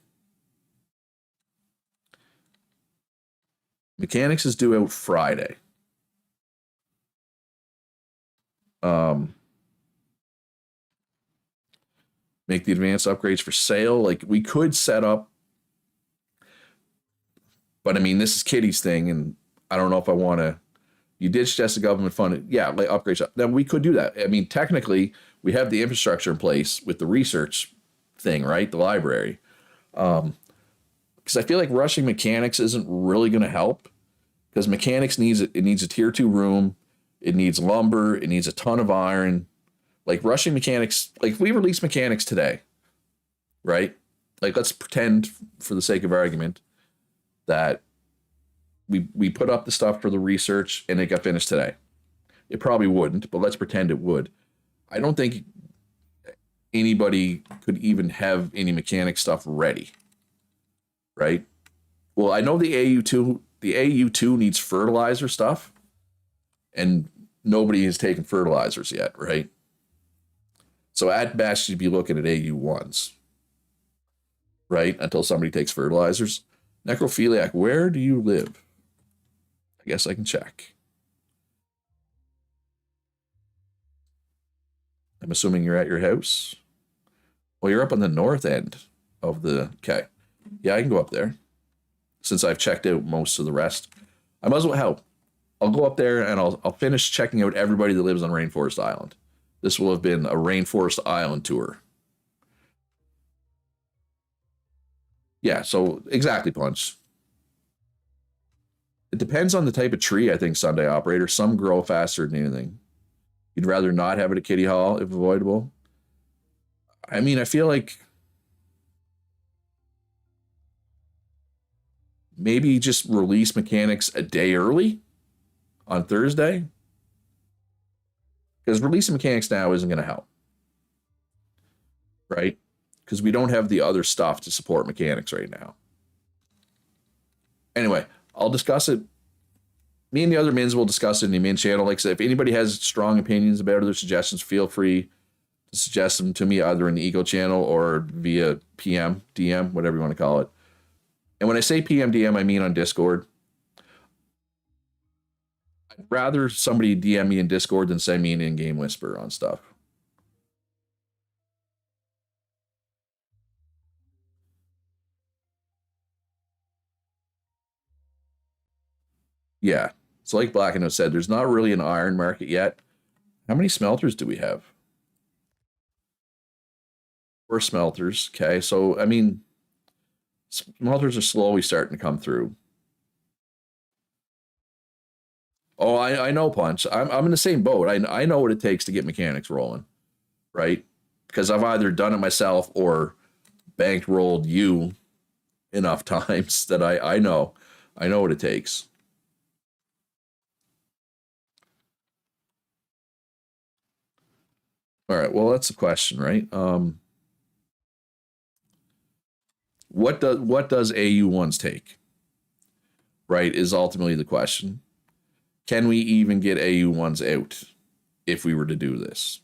Mechanics is due out Friday. Make the advanced upgrades for sale. Like we could set up, but I mean, this is Kitty's thing, and I don't know if I want to. You did suggest the government funded, yeah, like upgrades. Then we could do that. I mean, technically, we have the infrastructure in place with the research thing, right? The library. Because I feel like rushing mechanics isn't really going to help. Because mechanics needs a tier 2 room. It needs lumber. It needs a ton of iron. Like rushing mechanics, like if we release mechanics today, right? Like let's pretend for the sake of argument that we put up the stuff for the research and it got finished today. It probably wouldn't, but let's pretend it would. I don't think anybody could even have any mechanic stuff ready, right? Well, I know the AU2 needs fertilizer stuff, and nobody has taken fertilizers yet, right? So at best, you'd be looking at AU1s, right? Until somebody takes fertilizers. Necrophiliac, where do you live? I guess I can check. I'm assuming you're at your house. Well, you're up on the north end of the... Okay. Yeah, I can go up there. Since I've checked out most of the rest. I might as well help. I'll go up there and I'll finish checking out everybody that lives on Rainforest Island. This will have been a Rainforest Island tour. Yeah, so exactly, Punch. It depends on the type of tree, I think, Sunday Operator. Some grow faster than anything. You'd rather not have it at Kitty Hall if avoidable. I mean, I feel like maybe just release mechanics a day early on Thursday. Because releasing mechanics now isn't going to help. Right? Because we don't have the other stuff to support mechanics right now. Anyway, I'll discuss it. Me and the other mins will discuss it in the min channel. Like I said, if anybody has strong opinions about it or suggestions, feel free to suggest them to me either in the Eco channel or via PM, DM, whatever you want to call it. And when I say PMDM, I mean on Discord. I'd rather somebody DM me in Discord than send me an in-game whisper on stuff. Yeah. So like Blackino said, there's not really an iron market yet. How many smelters do we have? 4 smelters. Okay. So, I mean, smelters are slowly starting to come through. Oh, I know, Punch. I'm in the same boat. I know what it takes to get mechanics rolling, right? Because I've either done it myself or bankrolled you enough times that I know what it takes. All right. Well, that's the question, right? What does AU1s take? Right, is ultimately the question. Can we even get AU1s out if we were to do this?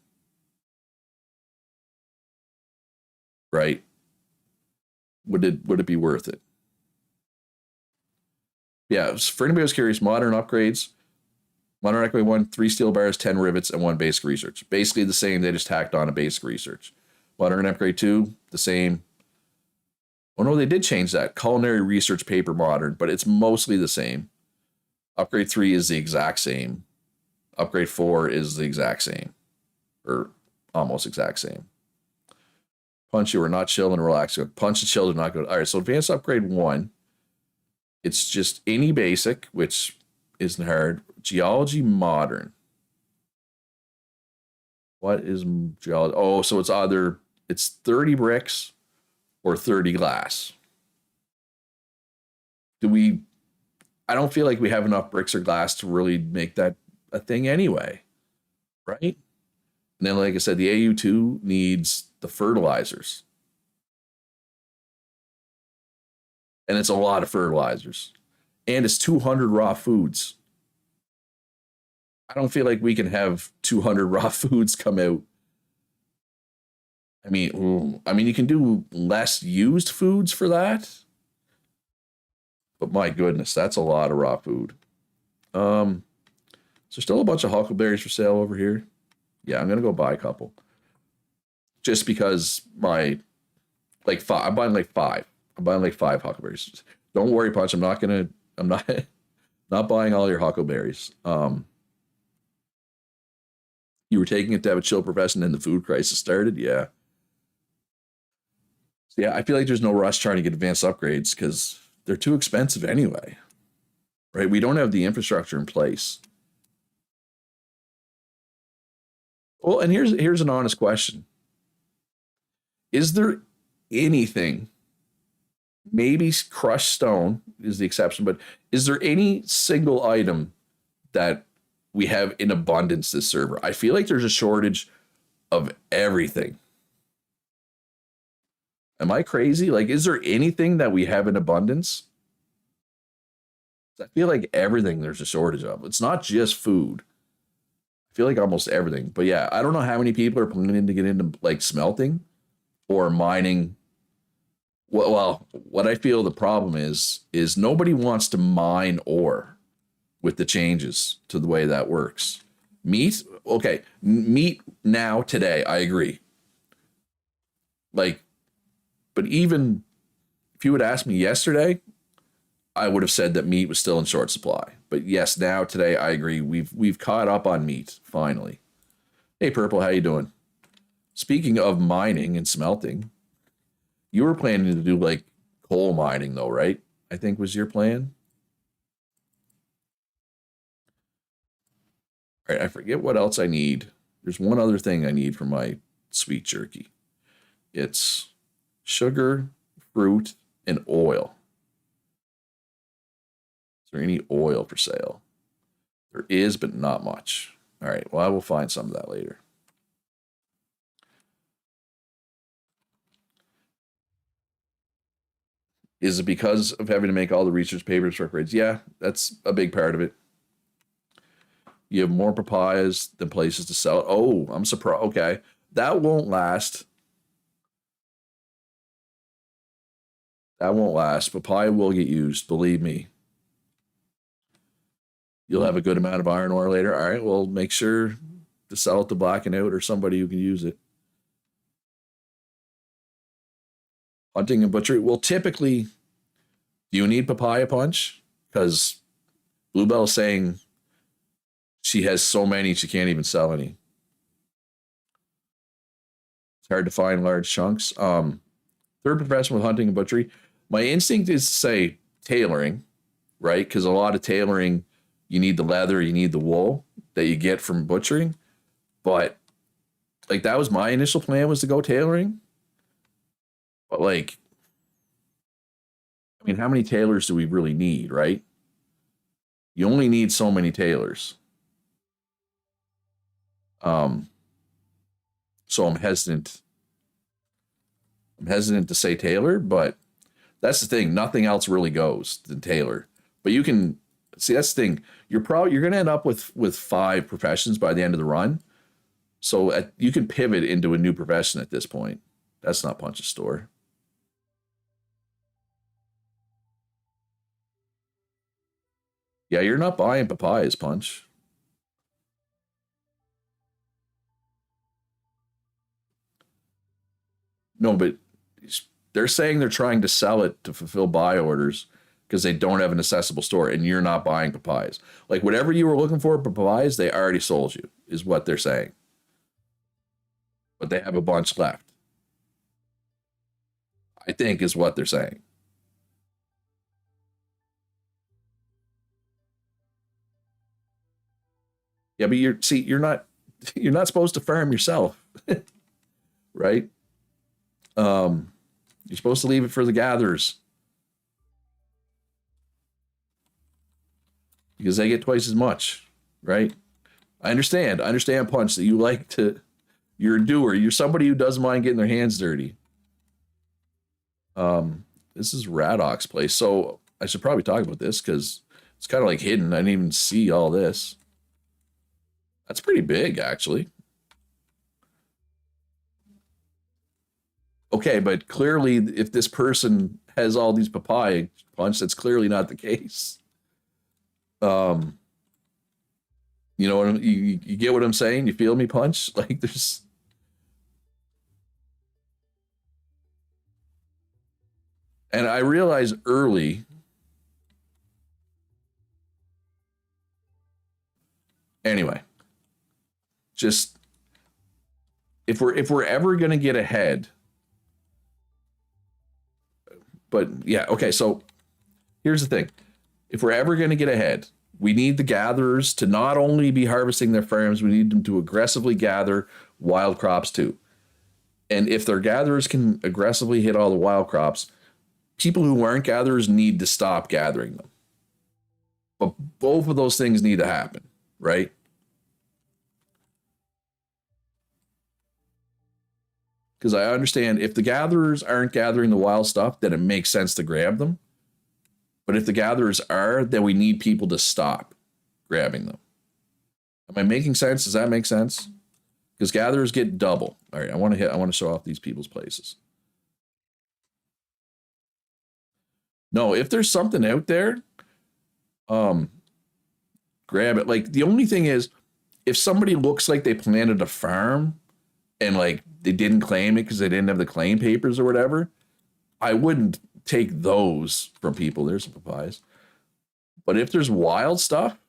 Right? Would it be worth it? Yeah, for anybody who's curious, modern upgrades. Modern upgrade 1, 3 steel bars, 10 rivets, and 1 basic research. Basically the same, they just tacked on a basic research. Modern upgrade 2, the same. Oh no, they did change that. Culinary research paper modern, but it's mostly the same. Upgrade 3 is the exact same. Upgrade 4 is the exact same. Or almost exact same. Punch, you are not chill and relax. Punch and chill are not good. All right, so advanced upgrade 1. It's just any basic, which isn't hard. Geology modern. What is geology? Oh, so it's 30 bricks or 30 glass. I don't feel like we have enough bricks or glass to really make that a thing anyway. Right? And then, like I said, the AU2 needs the fertilizers. And it's a lot of fertilizers. And it's 200 raw foods. I don't feel like we can have 200 raw foods come out. I mean, you can do less used foods for that. But my goodness, that's a lot of raw food. So still a bunch of huckleberries for sale over here. Yeah, I'm gonna go buy a couple. Just because I'm buying like 5. I'm buying like 5 huckleberries. Don't worry, Punch. I'm not not buying all your huckleberries. You were taking it to have a chill profession and the food crisis started. Yeah. So yeah, I feel like there's no rush trying to get advanced upgrades because they're too expensive anyway. Right? We don't have the infrastructure in place. Well, and here's an honest question. Is there anything, maybe crushed stone is the exception, but is there any single item that we have in abundance this server? I feel like there's a shortage of everything. Am I crazy? Like, is there anything that we have in abundance? I feel like everything there's a shortage of. It's not just food. I feel like almost everything. But yeah, I don't know how many people are planning to get into like smelting or mining. Well, what I feel the problem is nobody wants to mine ore with the changes to the way that works. Meat, okay, meat now today, I agree. Like, but even if you would ask me yesterday, I would have said that meat was still in short supply. But yes, now today I agree. We've caught up on meat finally. Hey Purple, how you doing? Speaking of mining and smelting, you were planning to do like coal mining though, right? I think was your plan. All right, I forget what else I need. There's one other thing I need for my sweet jerky. It's sugar, fruit, and oil. Is there any oil for sale? There is, but not much. All right, well, I will find some of that later. Is it because of having to make all the research papers for upgrades? Yeah, that's a big part of it. You have more papayas than places to sell. Oh, I'm surprised. Okay, that won't last. That won't last. Papaya will get used, believe me. You'll have a good amount of iron ore later. All right, well, make sure to sell it to Black and Out or somebody who can use it. Hunting and butchery. Well, typically, do you need papaya punch? Because Bluebell's saying she has so many she can't even sell any. It's hard to find large chunks. Third profession with hunting and butchery. My instinct is to say tailoring, right? Because a lot of tailoring, you need the leather, you need the wool that you get from butchering. But like that was my initial plan, was to go tailoring. But like, I mean, how many tailors do we really need, right? You only need so many tailors. So I'm hesitant. I'm hesitant to say tailor, but that's the thing. Nothing else really goes than tailor. But you can see, that's the thing. You're going to end up with 5 professions by the end of the run. So you can pivot into a new profession at this point. That's not Punch's store. Yeah, you're not buying papayas, Punch. No, but they're saying they're trying to sell it to fulfill buy orders because they don't have an accessible store, and you're not buying papayas. Like whatever you were looking for papayas, they already sold you, is what they're saying. But they have a bunch left, I think, is what they're saying. Yeah, but you're not you're not supposed to farm yourself, right? You're supposed to leave it for the gatherers because they get twice as much, right? I understand. I understand, Punch, that you like to. You're a doer. You're somebody who doesn't mind getting their hands dirty. This is Radoc's place, so I should probably talk about this because it's kind of like hidden. I didn't even see all this. That's pretty big, actually. Okay, but clearly, if this person has all these papaya, Punch, that's clearly not the case. Um, you know what you get what I'm saying? You feel me, Punch? Like there's. And I realized early. Anyway, just if we're ever gonna get ahead. But yeah, okay, so here's the thing. If we're ever gonna get ahead, we need the gatherers to not only be harvesting their farms, we need them to aggressively gather wild crops too. And if their gatherers can aggressively hit all the wild crops, people who aren't gatherers need to stop gathering them. But both of those things need to happen, right? Because I understand if the gatherers aren't gathering the wild stuff, then it makes sense to grab them. But if the gatherers are, then we need people to stop grabbing them. Am I making sense? Does that make sense? Because gatherers get double. All right, I want to show off these people's places. No, if there's something out there, um, grab it. Like the only thing is, if somebody looks like they planted a farm and like they didn't claim it because they didn't have the claim papers or whatever, I wouldn't take those from people. There's some papayas. But if there's wild stuff, as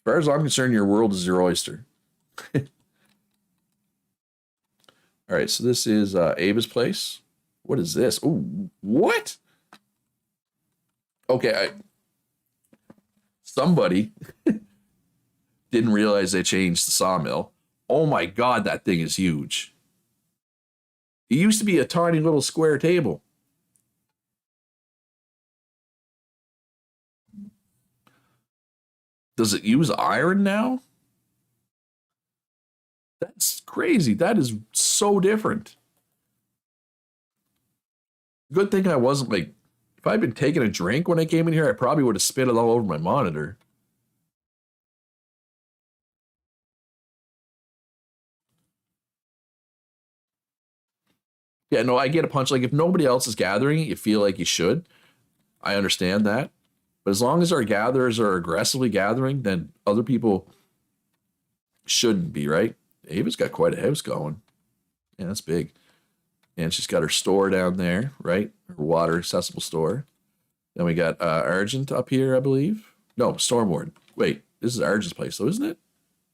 far as I'm concerned, your world is your oyster. All right, so this is Ava's place. What is this? Oh, what? Okay, somebody didn't realize they changed the sawmill. Oh my God, that thing is huge. It used to be a tiny little square table. Does it use iron now? That's crazy. That is so different. Good thing I wasn't like, if I'd been taking a drink when I came in here, I probably would have spit it all over my monitor. Yeah, no, I get a punch. Like if nobody else is gathering, you feel like you should. I understand that. But as long as our gatherers are aggressively gathering, then other people shouldn't be, right? Ava's got quite a house going. Yeah, that's big. And she's got her store down there, right? Her water accessible store. Then we got Argent up here, I believe. No, Stormward. Wait, this is Argent's place, though, isn't it?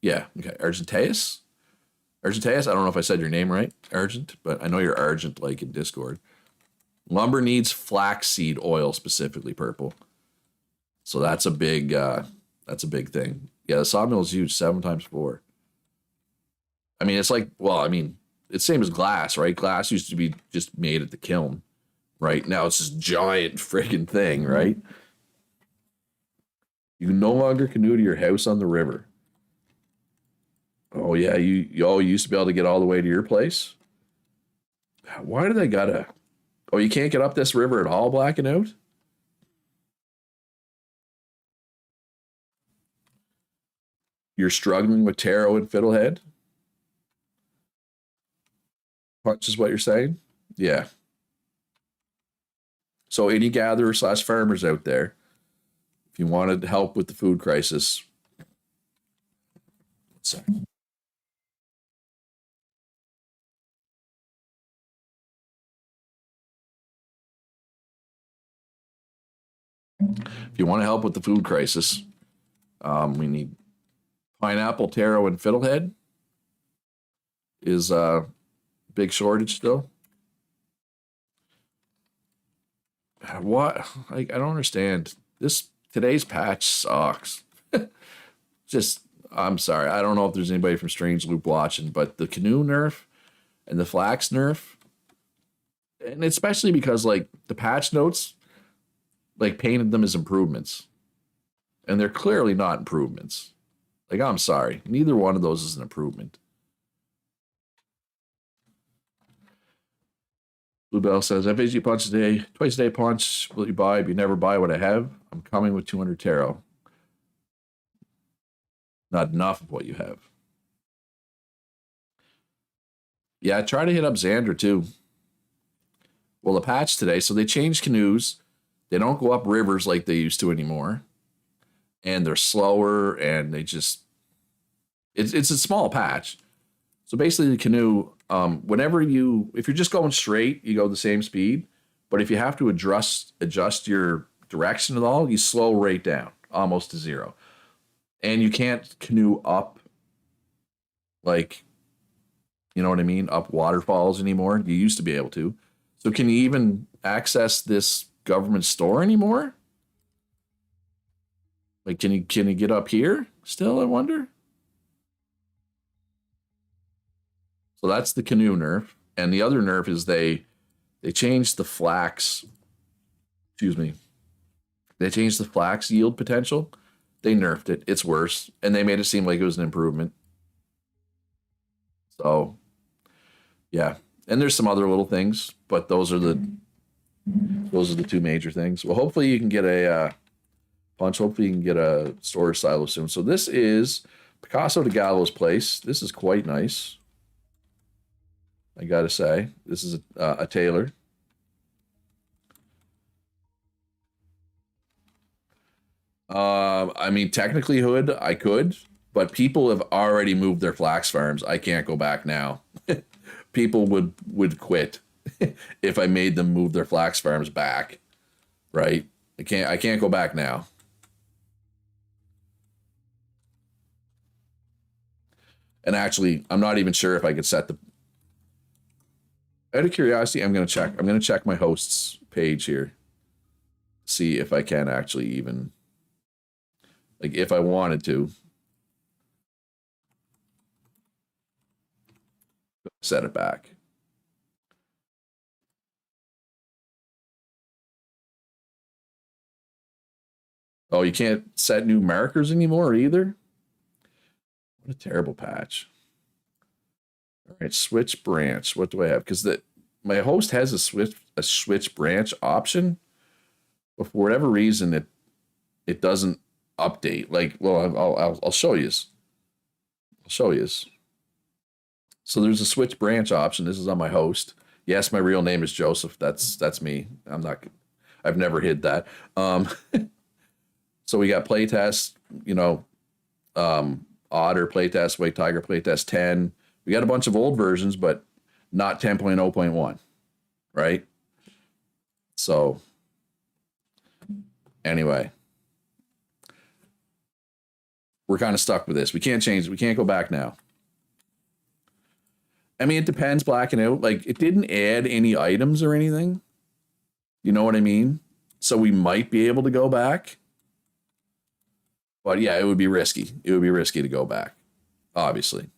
Yeah, okay. Argenteus? Argenteus? I don't know if I said your name right, Argent, but I know you're Argent, like in Discord. Lumber needs flaxseed oil, specifically purple. So that's a big thing. Yeah, the sawmill is huge, 7 times 4. I mean, it's like, well, I mean, it's same as glass, right? Glass used to be just made at the kiln, right? Now it's this giant friggin' thing, right? You can no longer canoe to your house on the river. Oh yeah, you used to be able to get all the way to your place. Why do they gotta? Oh, you can't get up this river at all, blacking out. You're struggling with taro and fiddlehead. Punch is what you're saying. Yeah. So any gatherer slash farmers out there, if you wanted help with the food crisis, if you want to help with the food crisis, we need pineapple, taro, and fiddlehead. Is big shortage still. What? I don't understand. Today's patch sucks. Just I'm sorry. I don't know if there's anybody from Strange Loop watching, but the canoe nerf and the flax nerf, and especially because like the patch notes like painted them as improvements. And they're clearly not improvements. Like I'm sorry. Neither one of those is an improvement. Bluebell says, FAG punch a day, twice a day punch. Will you buy? If you never buy what I have, I'm coming with 200 taro. Not enough of what you have. Yeah, try to hit up Xander too. Well, the patch today, so they changed canoes. They don't go up rivers like they used to anymore. And they're slower and they just it's a small patch. So basically the canoe, if you're just going straight, you go the same speed. But if you have to adjust your direction at all, you slow right down, almost to 0. And you can't canoe up, like, you know what I mean, up waterfalls anymore. You used to be able to. So can you even access this government store anymore? Like, can you get up here still, I wonder? So that's the canoe nerf. And the other nerf is they changed the flax, excuse me, they changed the flax yield potential. They nerfed it. It's worse. And they made it seem like it was an improvement. So, yeah. And there's some other little things, but those are the 2 major things. Well, hopefully you can get a punch. Hopefully you can get a storage silo soon. So this is Picasso de Gallo's place. This is quite nice. I gotta say, this is a tailor. I mean, technically, Hood, I could, but people have already moved their flax farms. I can't go back now. People would quit if I made them move their flax farms back. Right? I can't go back now. And actually, I'm not even sure if I could set the. Out of curiosity, I'm gonna check my host's page here. See if I can actually even, like, if I wanted to set it back. Oh, you can't set new markers anymore either? What a terrible patch. All right, switch branch. What do I have? Because my host has a switch branch option, but for whatever reason it doesn't update. Like, well, I'll show you. I'll show you. So there's a switch branch option. This is on my host. Yes, my real name is Joseph. That's me. I've never hid that. Um, so we got playtest, you know, Otter playtest, White Tiger playtest 10. We got a bunch of old versions, but not 10.0.1, right? So anyway, we're kind of stuck with this. We can't change. We can't go back now. I mean, it depends. Blacking out, like it didn't add any items or anything. You know what I mean? So we might be able to go back. But yeah, it would be risky. It would be risky to go back, obviously.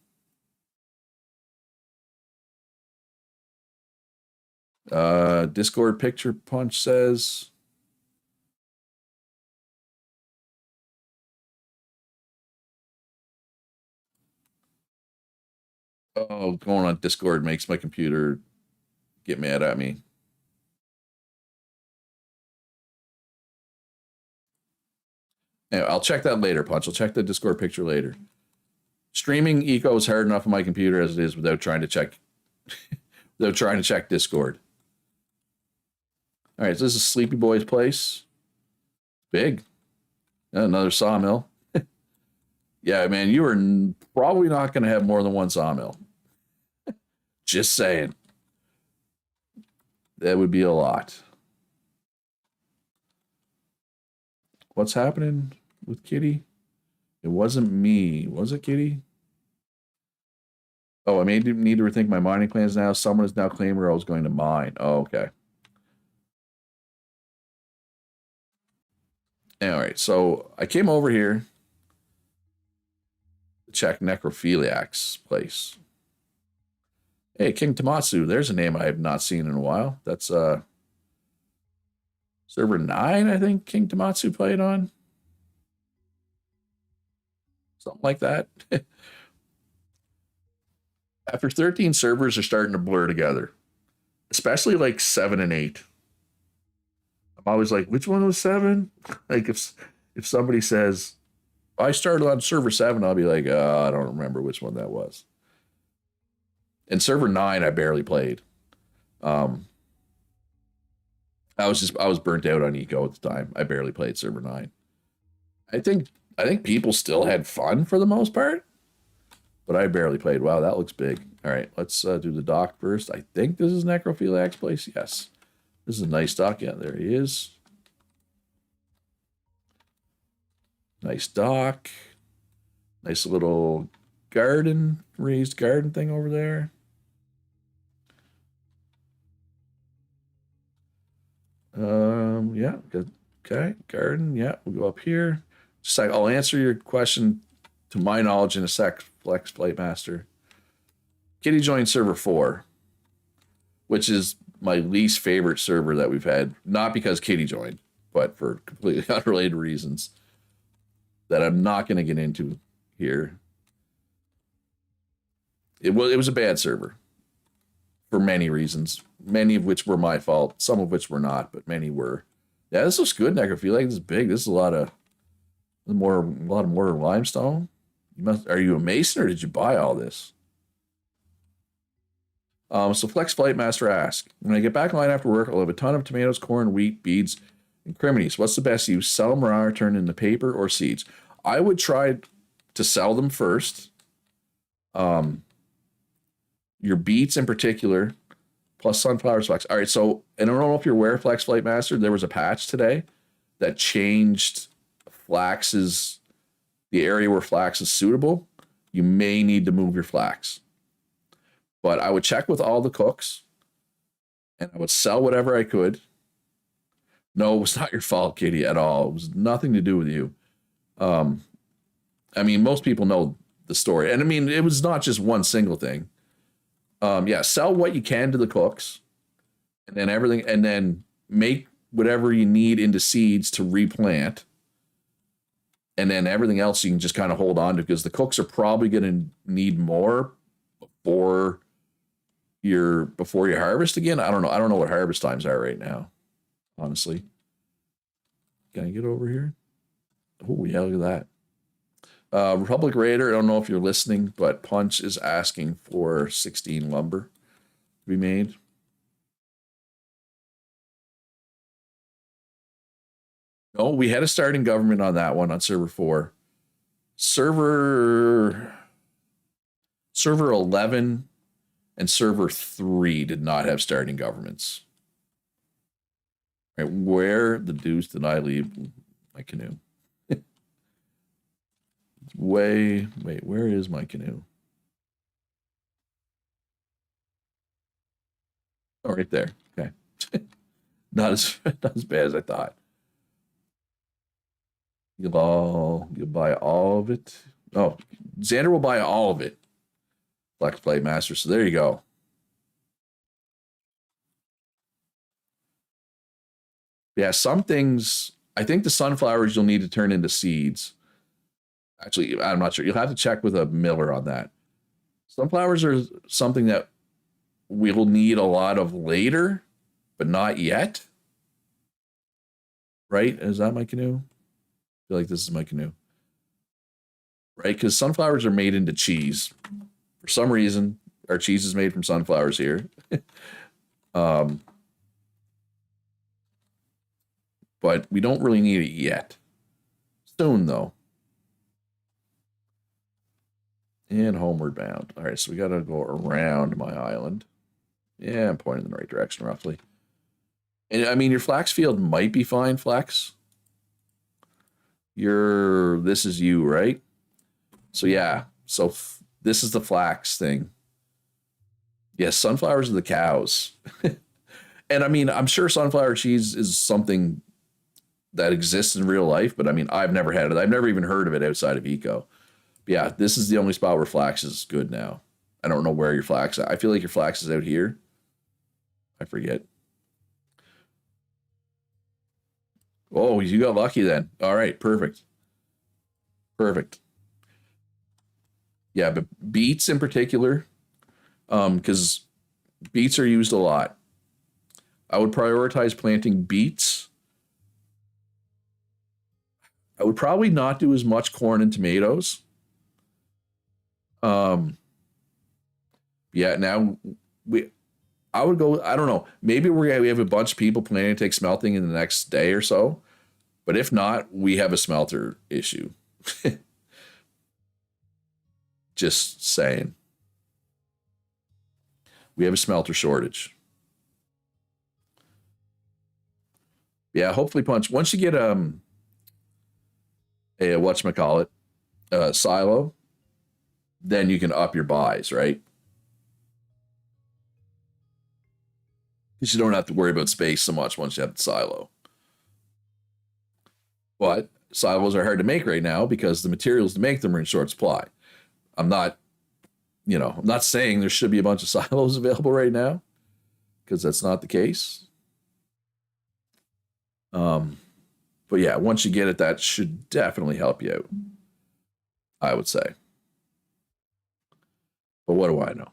Discord picture punch says. Oh, going on Discord makes my computer get mad at me. Anyway, I'll check that later, Punch. I'll check the Discord picture later. Streaming eco is hard enough on my computer as it is without trying to check Discord. All right, so this is Sleepy Boy's place. Big. Another sawmill. Yeah, man, you are probably not going to have more than one sawmill. Just saying. That would be a lot. What's happening with Kitty? It wasn't me. Was it Kitty? Oh, I may need to rethink my mining plans now. Someone is now claiming where I was going to mine. Oh, okay. All right, so I came over here to check Necrophiliac's place. Hey, King Tomatsu, there's a name I have not seen in a while. That's server 9, I think King Tomatsu played on. Something like that. After 13 servers are starting to blur together, especially like 7 and 8. I'm always like, which one was 7? Like if somebody says, I started on server 7, I'll be like, I don't remember which one that was. And server 9, I barely played. I was burnt out on eco at the time. I barely played server 9. I think people still had fun for the most part, but I barely played. Wow, that looks big. All right, let's do the dock first. I think this is Necrophiliac's place. Yes, this is a nice dock. Yeah, there he is. Nice dock. Nice little garden, raised garden thing over there. Yeah, good. Okay, garden. Yeah, we'll go up here. Just like I'll answer your question to my knowledge in a sec, Flex Plate Master. Kitty joined server 4, which is my least favorite server that we've had. Not because Kitty joined, but for completely unrelated reasons that I'm not going to get into here. It was a bad server for many reasons, many of which were my fault, some of which were not, but many were. Yeah, this looks good, Necrophiliac. This is big. This is a lot of more limestone. Are you a mason or did you buy all this? So Flex Flight Master asks, when I get back online after work, I'll have a ton of tomatoes, corn, wheat, beads, and criminies. What's the best use? Sell them or turn into paper or seeds? I would try to sell them first. Your beets in particular, plus sunflower flax. All right, so I don't know if you're aware, Flex Flight Master, there was a patch today that changed the area where flax is suitable. You may need to move your flax. But I would check with all the cooks and I would sell whatever I could. No, it was not your fault, Kitty, at all. It was nothing to do with you. I mean, most people know the story. And I mean, it was not just one single thing. Yeah, sell what you can to the cooks and then make whatever you need into seeds to replant. And then everything else you can just kind of hold on to because the cooks are probably going to need more before you harvest again. I don't know what harvest times are right now, honestly. Can I get over here? Oh, yeah, look at that. Republic Raider, I don't know if you're listening, but Punch is asking for 16 lumber to be made. No, we had a starting government on that one on server 4. Server server 11 and server 3 did not have starting governments. Right, where the deuce did I leave my canoe? Wait, where is my canoe? Oh, right there. Okay. not as bad as I thought. You'll buy all of it. Oh, Xander will buy all of it. Flex Play Master. So there you go. Yeah, some things. I think the sunflowers you'll need to turn into seeds. Actually, I'm not sure. You'll have to check with a miller on that. Sunflowers are something that we'll need a lot of later, but not yet. Right? Is that my canoe? I feel like this is my canoe. Right? Because sunflowers are made into cheese. For some reason, our cheese is made from sunflowers here. um, but we don't really need it yet. Soon, though. And homeward bound. All right, so we got to go around my island. Yeah, I'm pointing in the right direction, roughly. And I mean, your flax field might be fine, flax. This is you, right? So yeah, so this is the flax thing. Yes, sunflowers are the cows. And I mean, I'm sure sunflower cheese is something that exists in real life, but I mean, I've never had it. I've never even heard of it outside of eco. But yeah, this is the only spot where flax is good now. I don't know where your flax is. I feel like your flax is out here. I forget. Oh, you got lucky then. All right, perfect. Perfect. Yeah, but beets in particular, because beets are used a lot. I would prioritize planting beets. I would probably not do as much corn and tomatoes. Um, yeah, now I would go. I don't know. Maybe we have a bunch of people planning to take smelting in the next day or so, but if not, we have a smelter issue. Just saying, we have a smelter shortage. Yeah, hopefully, punch once you get a whatchamacallit silo, then you can up your buys, right? Because you don't have to worry about space so much once you have the silo. But silos are hard to make right now because the materials to make them are in short supply. I'm not, I'm not saying there should be a bunch of silos available right now because that's not the case. But yeah, once you get it, that should definitely help you out, I would say. But what do I know?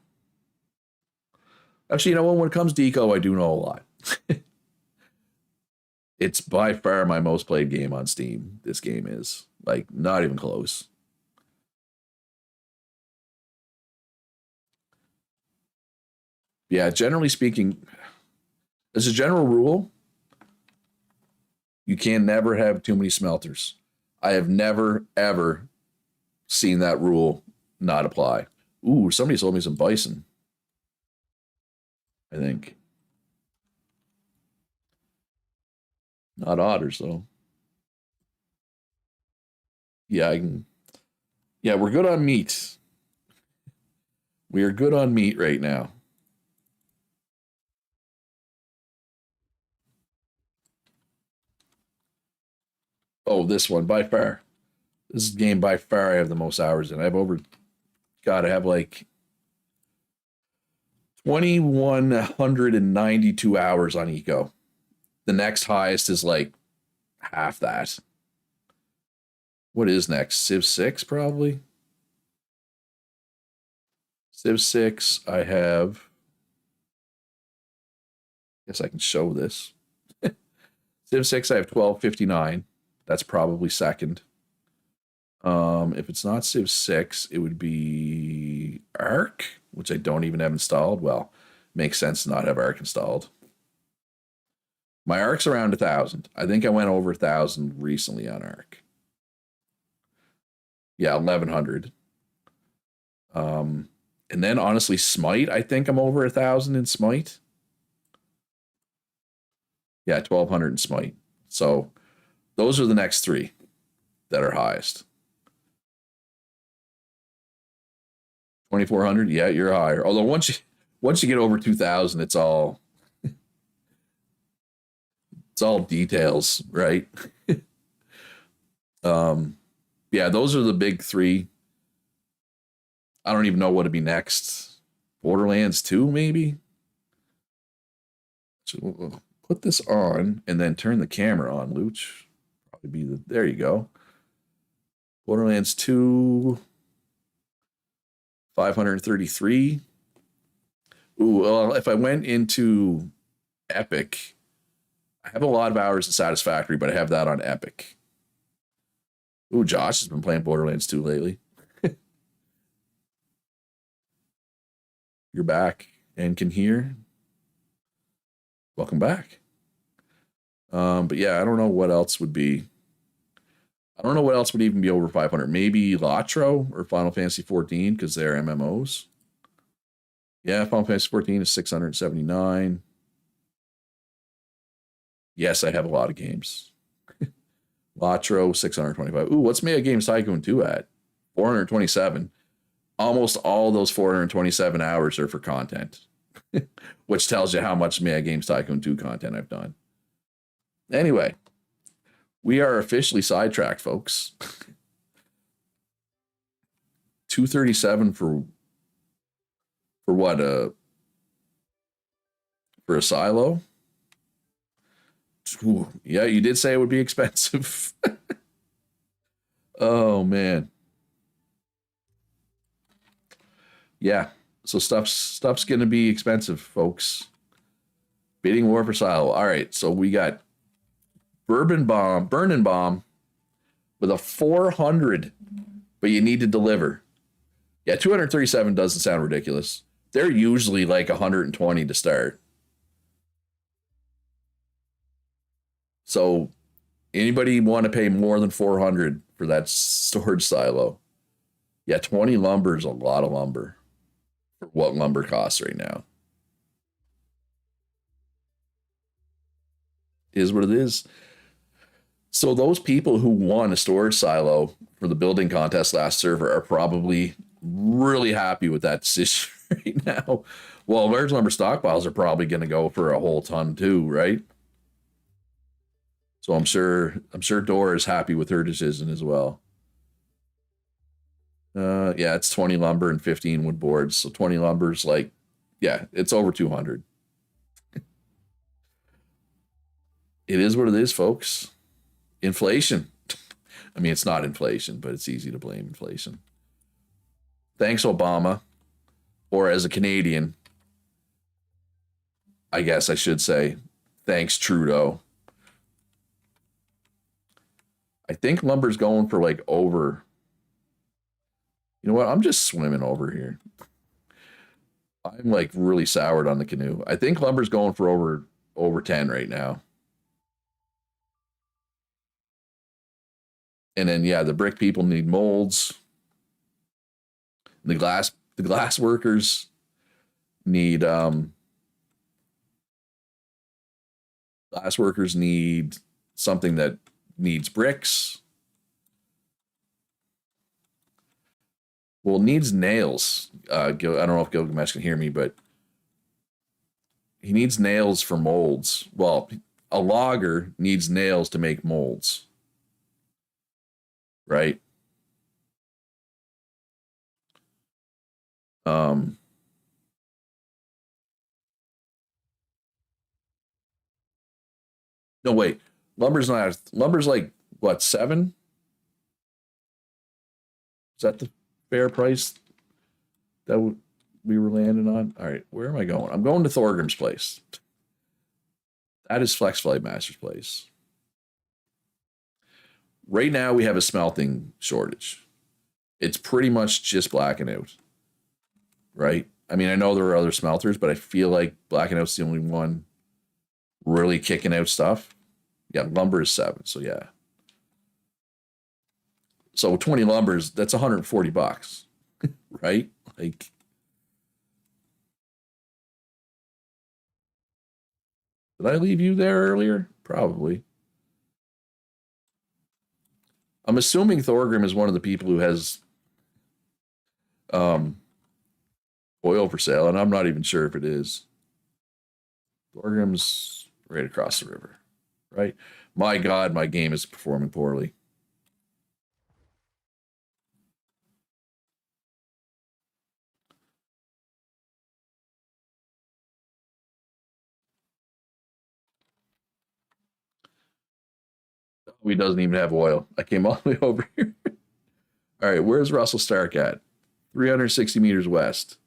Actually, when it comes to eco, I do know a lot. It's by far my most played game on Steam. This game is like not even close. Yeah, generally speaking, as a general rule, you can never have too many smelters. I have never ever seen that rule not apply. Ooh, somebody sold me some bison. I think. Not otters though. Yeah, I can. Yeah, we're good on meat. We are good on meat right now. Oh, this one by far. This game by far I have the most hours in. I have over. God, I have like 2,192 hours on Eco. The next highest is like half that. What is next? Civ 6, probably? Civ 6, I have. Guess I can show this. Civ 6, I have 1259. That's probably second. If it's not Civ 6, it would be Arc, which I don't even have installed. Well, makes sense to not have Arc installed. My arc's around 1,000. I think I went over 1,000 recently on arc. Yeah, 1,100. And then honestly, smite, I think I'm over 1,000 in smite. Yeah, 1,200 in smite. So those are the next three that are highest. 2,400. Yeah, you're higher. Although once you get over 2,000, it's all details, right? Yeah, those are the big three. I don't even know what to be next. Borderlands 2, maybe. So we'll put this on and then turn the camera on, Luch. Probably be there you go. Borderlands 2, 533. Ooh, well, if I went into Epic, I have a lot of hours in Satisfactory, but I have that on Epic. Ooh, Josh has been playing Borderlands 2 lately. You're back and can hear. Welcome back. But yeah, I don't know what else would be. I don't know what else would even be over 500. Maybe Latro or Final Fantasy 14 because they're MMOs. Yeah, Final Fantasy 14 is 679. Yes, I have a lot of games. Latro, 625. Ooh, what's Mega Games Tycoon 2 at? 427. Almost all those 427 hours are for content, which tells you how much Mega Games Tycoon 2 content I've done. Anyway, we are officially sidetracked, folks. 237 for what? For a silo? Ooh, yeah, you did say it would be expensive. Oh man. Yeah, so stuff's gonna be expensive, folks. Bidding war for silo. All right, so we got Burning Bomb with a 400, but you need to deliver. Yeah, 237 doesn't sound ridiculous. They're usually like 120 to start. So anybody want to pay more than 400 for that storage silo? Yeah, 20 lumber is a lot of lumber for what lumber costs right now. It is what it is. So those people who won a storage silo for the building contest last server are probably really happy with that decision right now. Well, large lumber stockpiles are probably going to go for a whole ton too, right? So I'm sure Dora is happy with her decision as well. Yeah, it's 20 lumber and 15 wood boards. So 20 lumber's like, yeah, it's over 200. It is what it is, folks. Inflation. I mean, it's not inflation, but it's easy to blame inflation. Thanks, Obama. Or as a Canadian, I guess I should say, thanks, Trudeau. I think lumber's going for like over. You know what? I'm just swimming over here. I'm like really soured on the canoe. I think lumber's going for over 10 right now. And then yeah, the brick people need molds. The glass workers need something that needs bricks. Well, needs nails. I don't know if Gilgamesh can hear me, but he needs nails for molds. Well, a logger needs nails to make molds. Right? No, wait. Lumber's like what, 7? Is that the fair price that we were landing on? All right, where am I going? I'm going to Thorgrim's place. That is Flex Flight Master's place. Right now, we have a smelting shortage. It's pretty much just blacking out, right? I mean, I know there are other smelters, but I feel like blacking out's the only one really kicking out stuff. Yeah, lumber is 7. So yeah. So 20 lumbers, that's $140, right? Like, did I leave you there earlier? Probably. I'm assuming Thorgrim is one of the people who has um, oil for sale, and I'm not even sure if it is. Thorgrim's right across the river, right? My God, my game is performing poorly. He doesn't even have oil. I came all the way over here. All right, where's Russell Stark at? 360 meters west.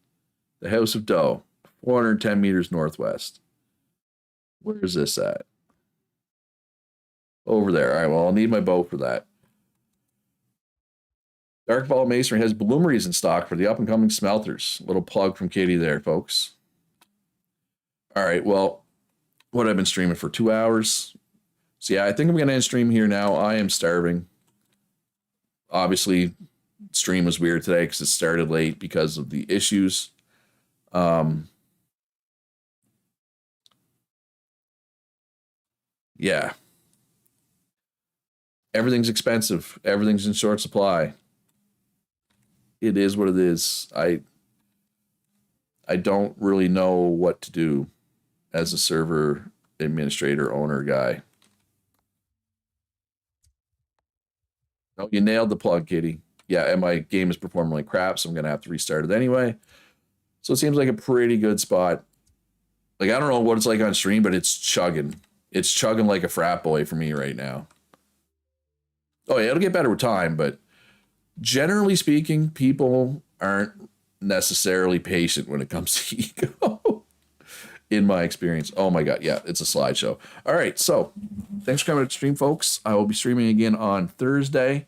The House of Doe, 410 meters northwest. Where's this at? Over there. All right, well, I'll need my boat for that. Dark Vault Masonry has bloomeries in stock for the up and coming smelters. Little plug from Katie there, folks. All right, well, what I've been streaming for 2 hours. So yeah, I think I'm going to end stream here now. I am starving. Obviously, stream was weird today because it started late because of the issues. Yeah. Everything's expensive. Everything's in short supply. It is what it is. I don't really know what to do as a server administrator owner guy. No, you nailed the plug, Kitty. Yeah, and my game is performing like crap, so I'm gonna have to restart it anyway. So it seems like a pretty good spot. Like, I don't know what it's like on stream, but it's chugging. It's chugging like a frat boy for me right now. Oh yeah, it'll get better with time, but generally speaking, people aren't necessarily patient when it comes to ego. In my experience. Oh my God. Yeah, it's a slideshow. All right. So thanks for coming to stream, folks. I will be streaming again on Thursday,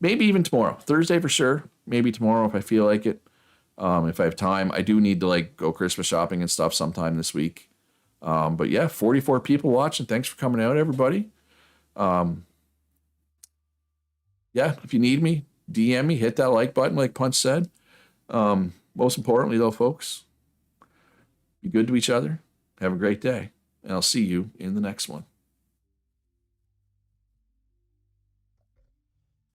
maybe even tomorrow. Thursday for sure. Maybe tomorrow if I feel like it. If I have time. I do need to like go Christmas shopping and stuff sometime this week. But yeah, 44 people watching. Thanks for coming out, everybody. Yeah, if you need me, DM me, hit that like button like Punch said. Most importantly though, folks, be good to each other. Have a great day. And I'll see you in the next one.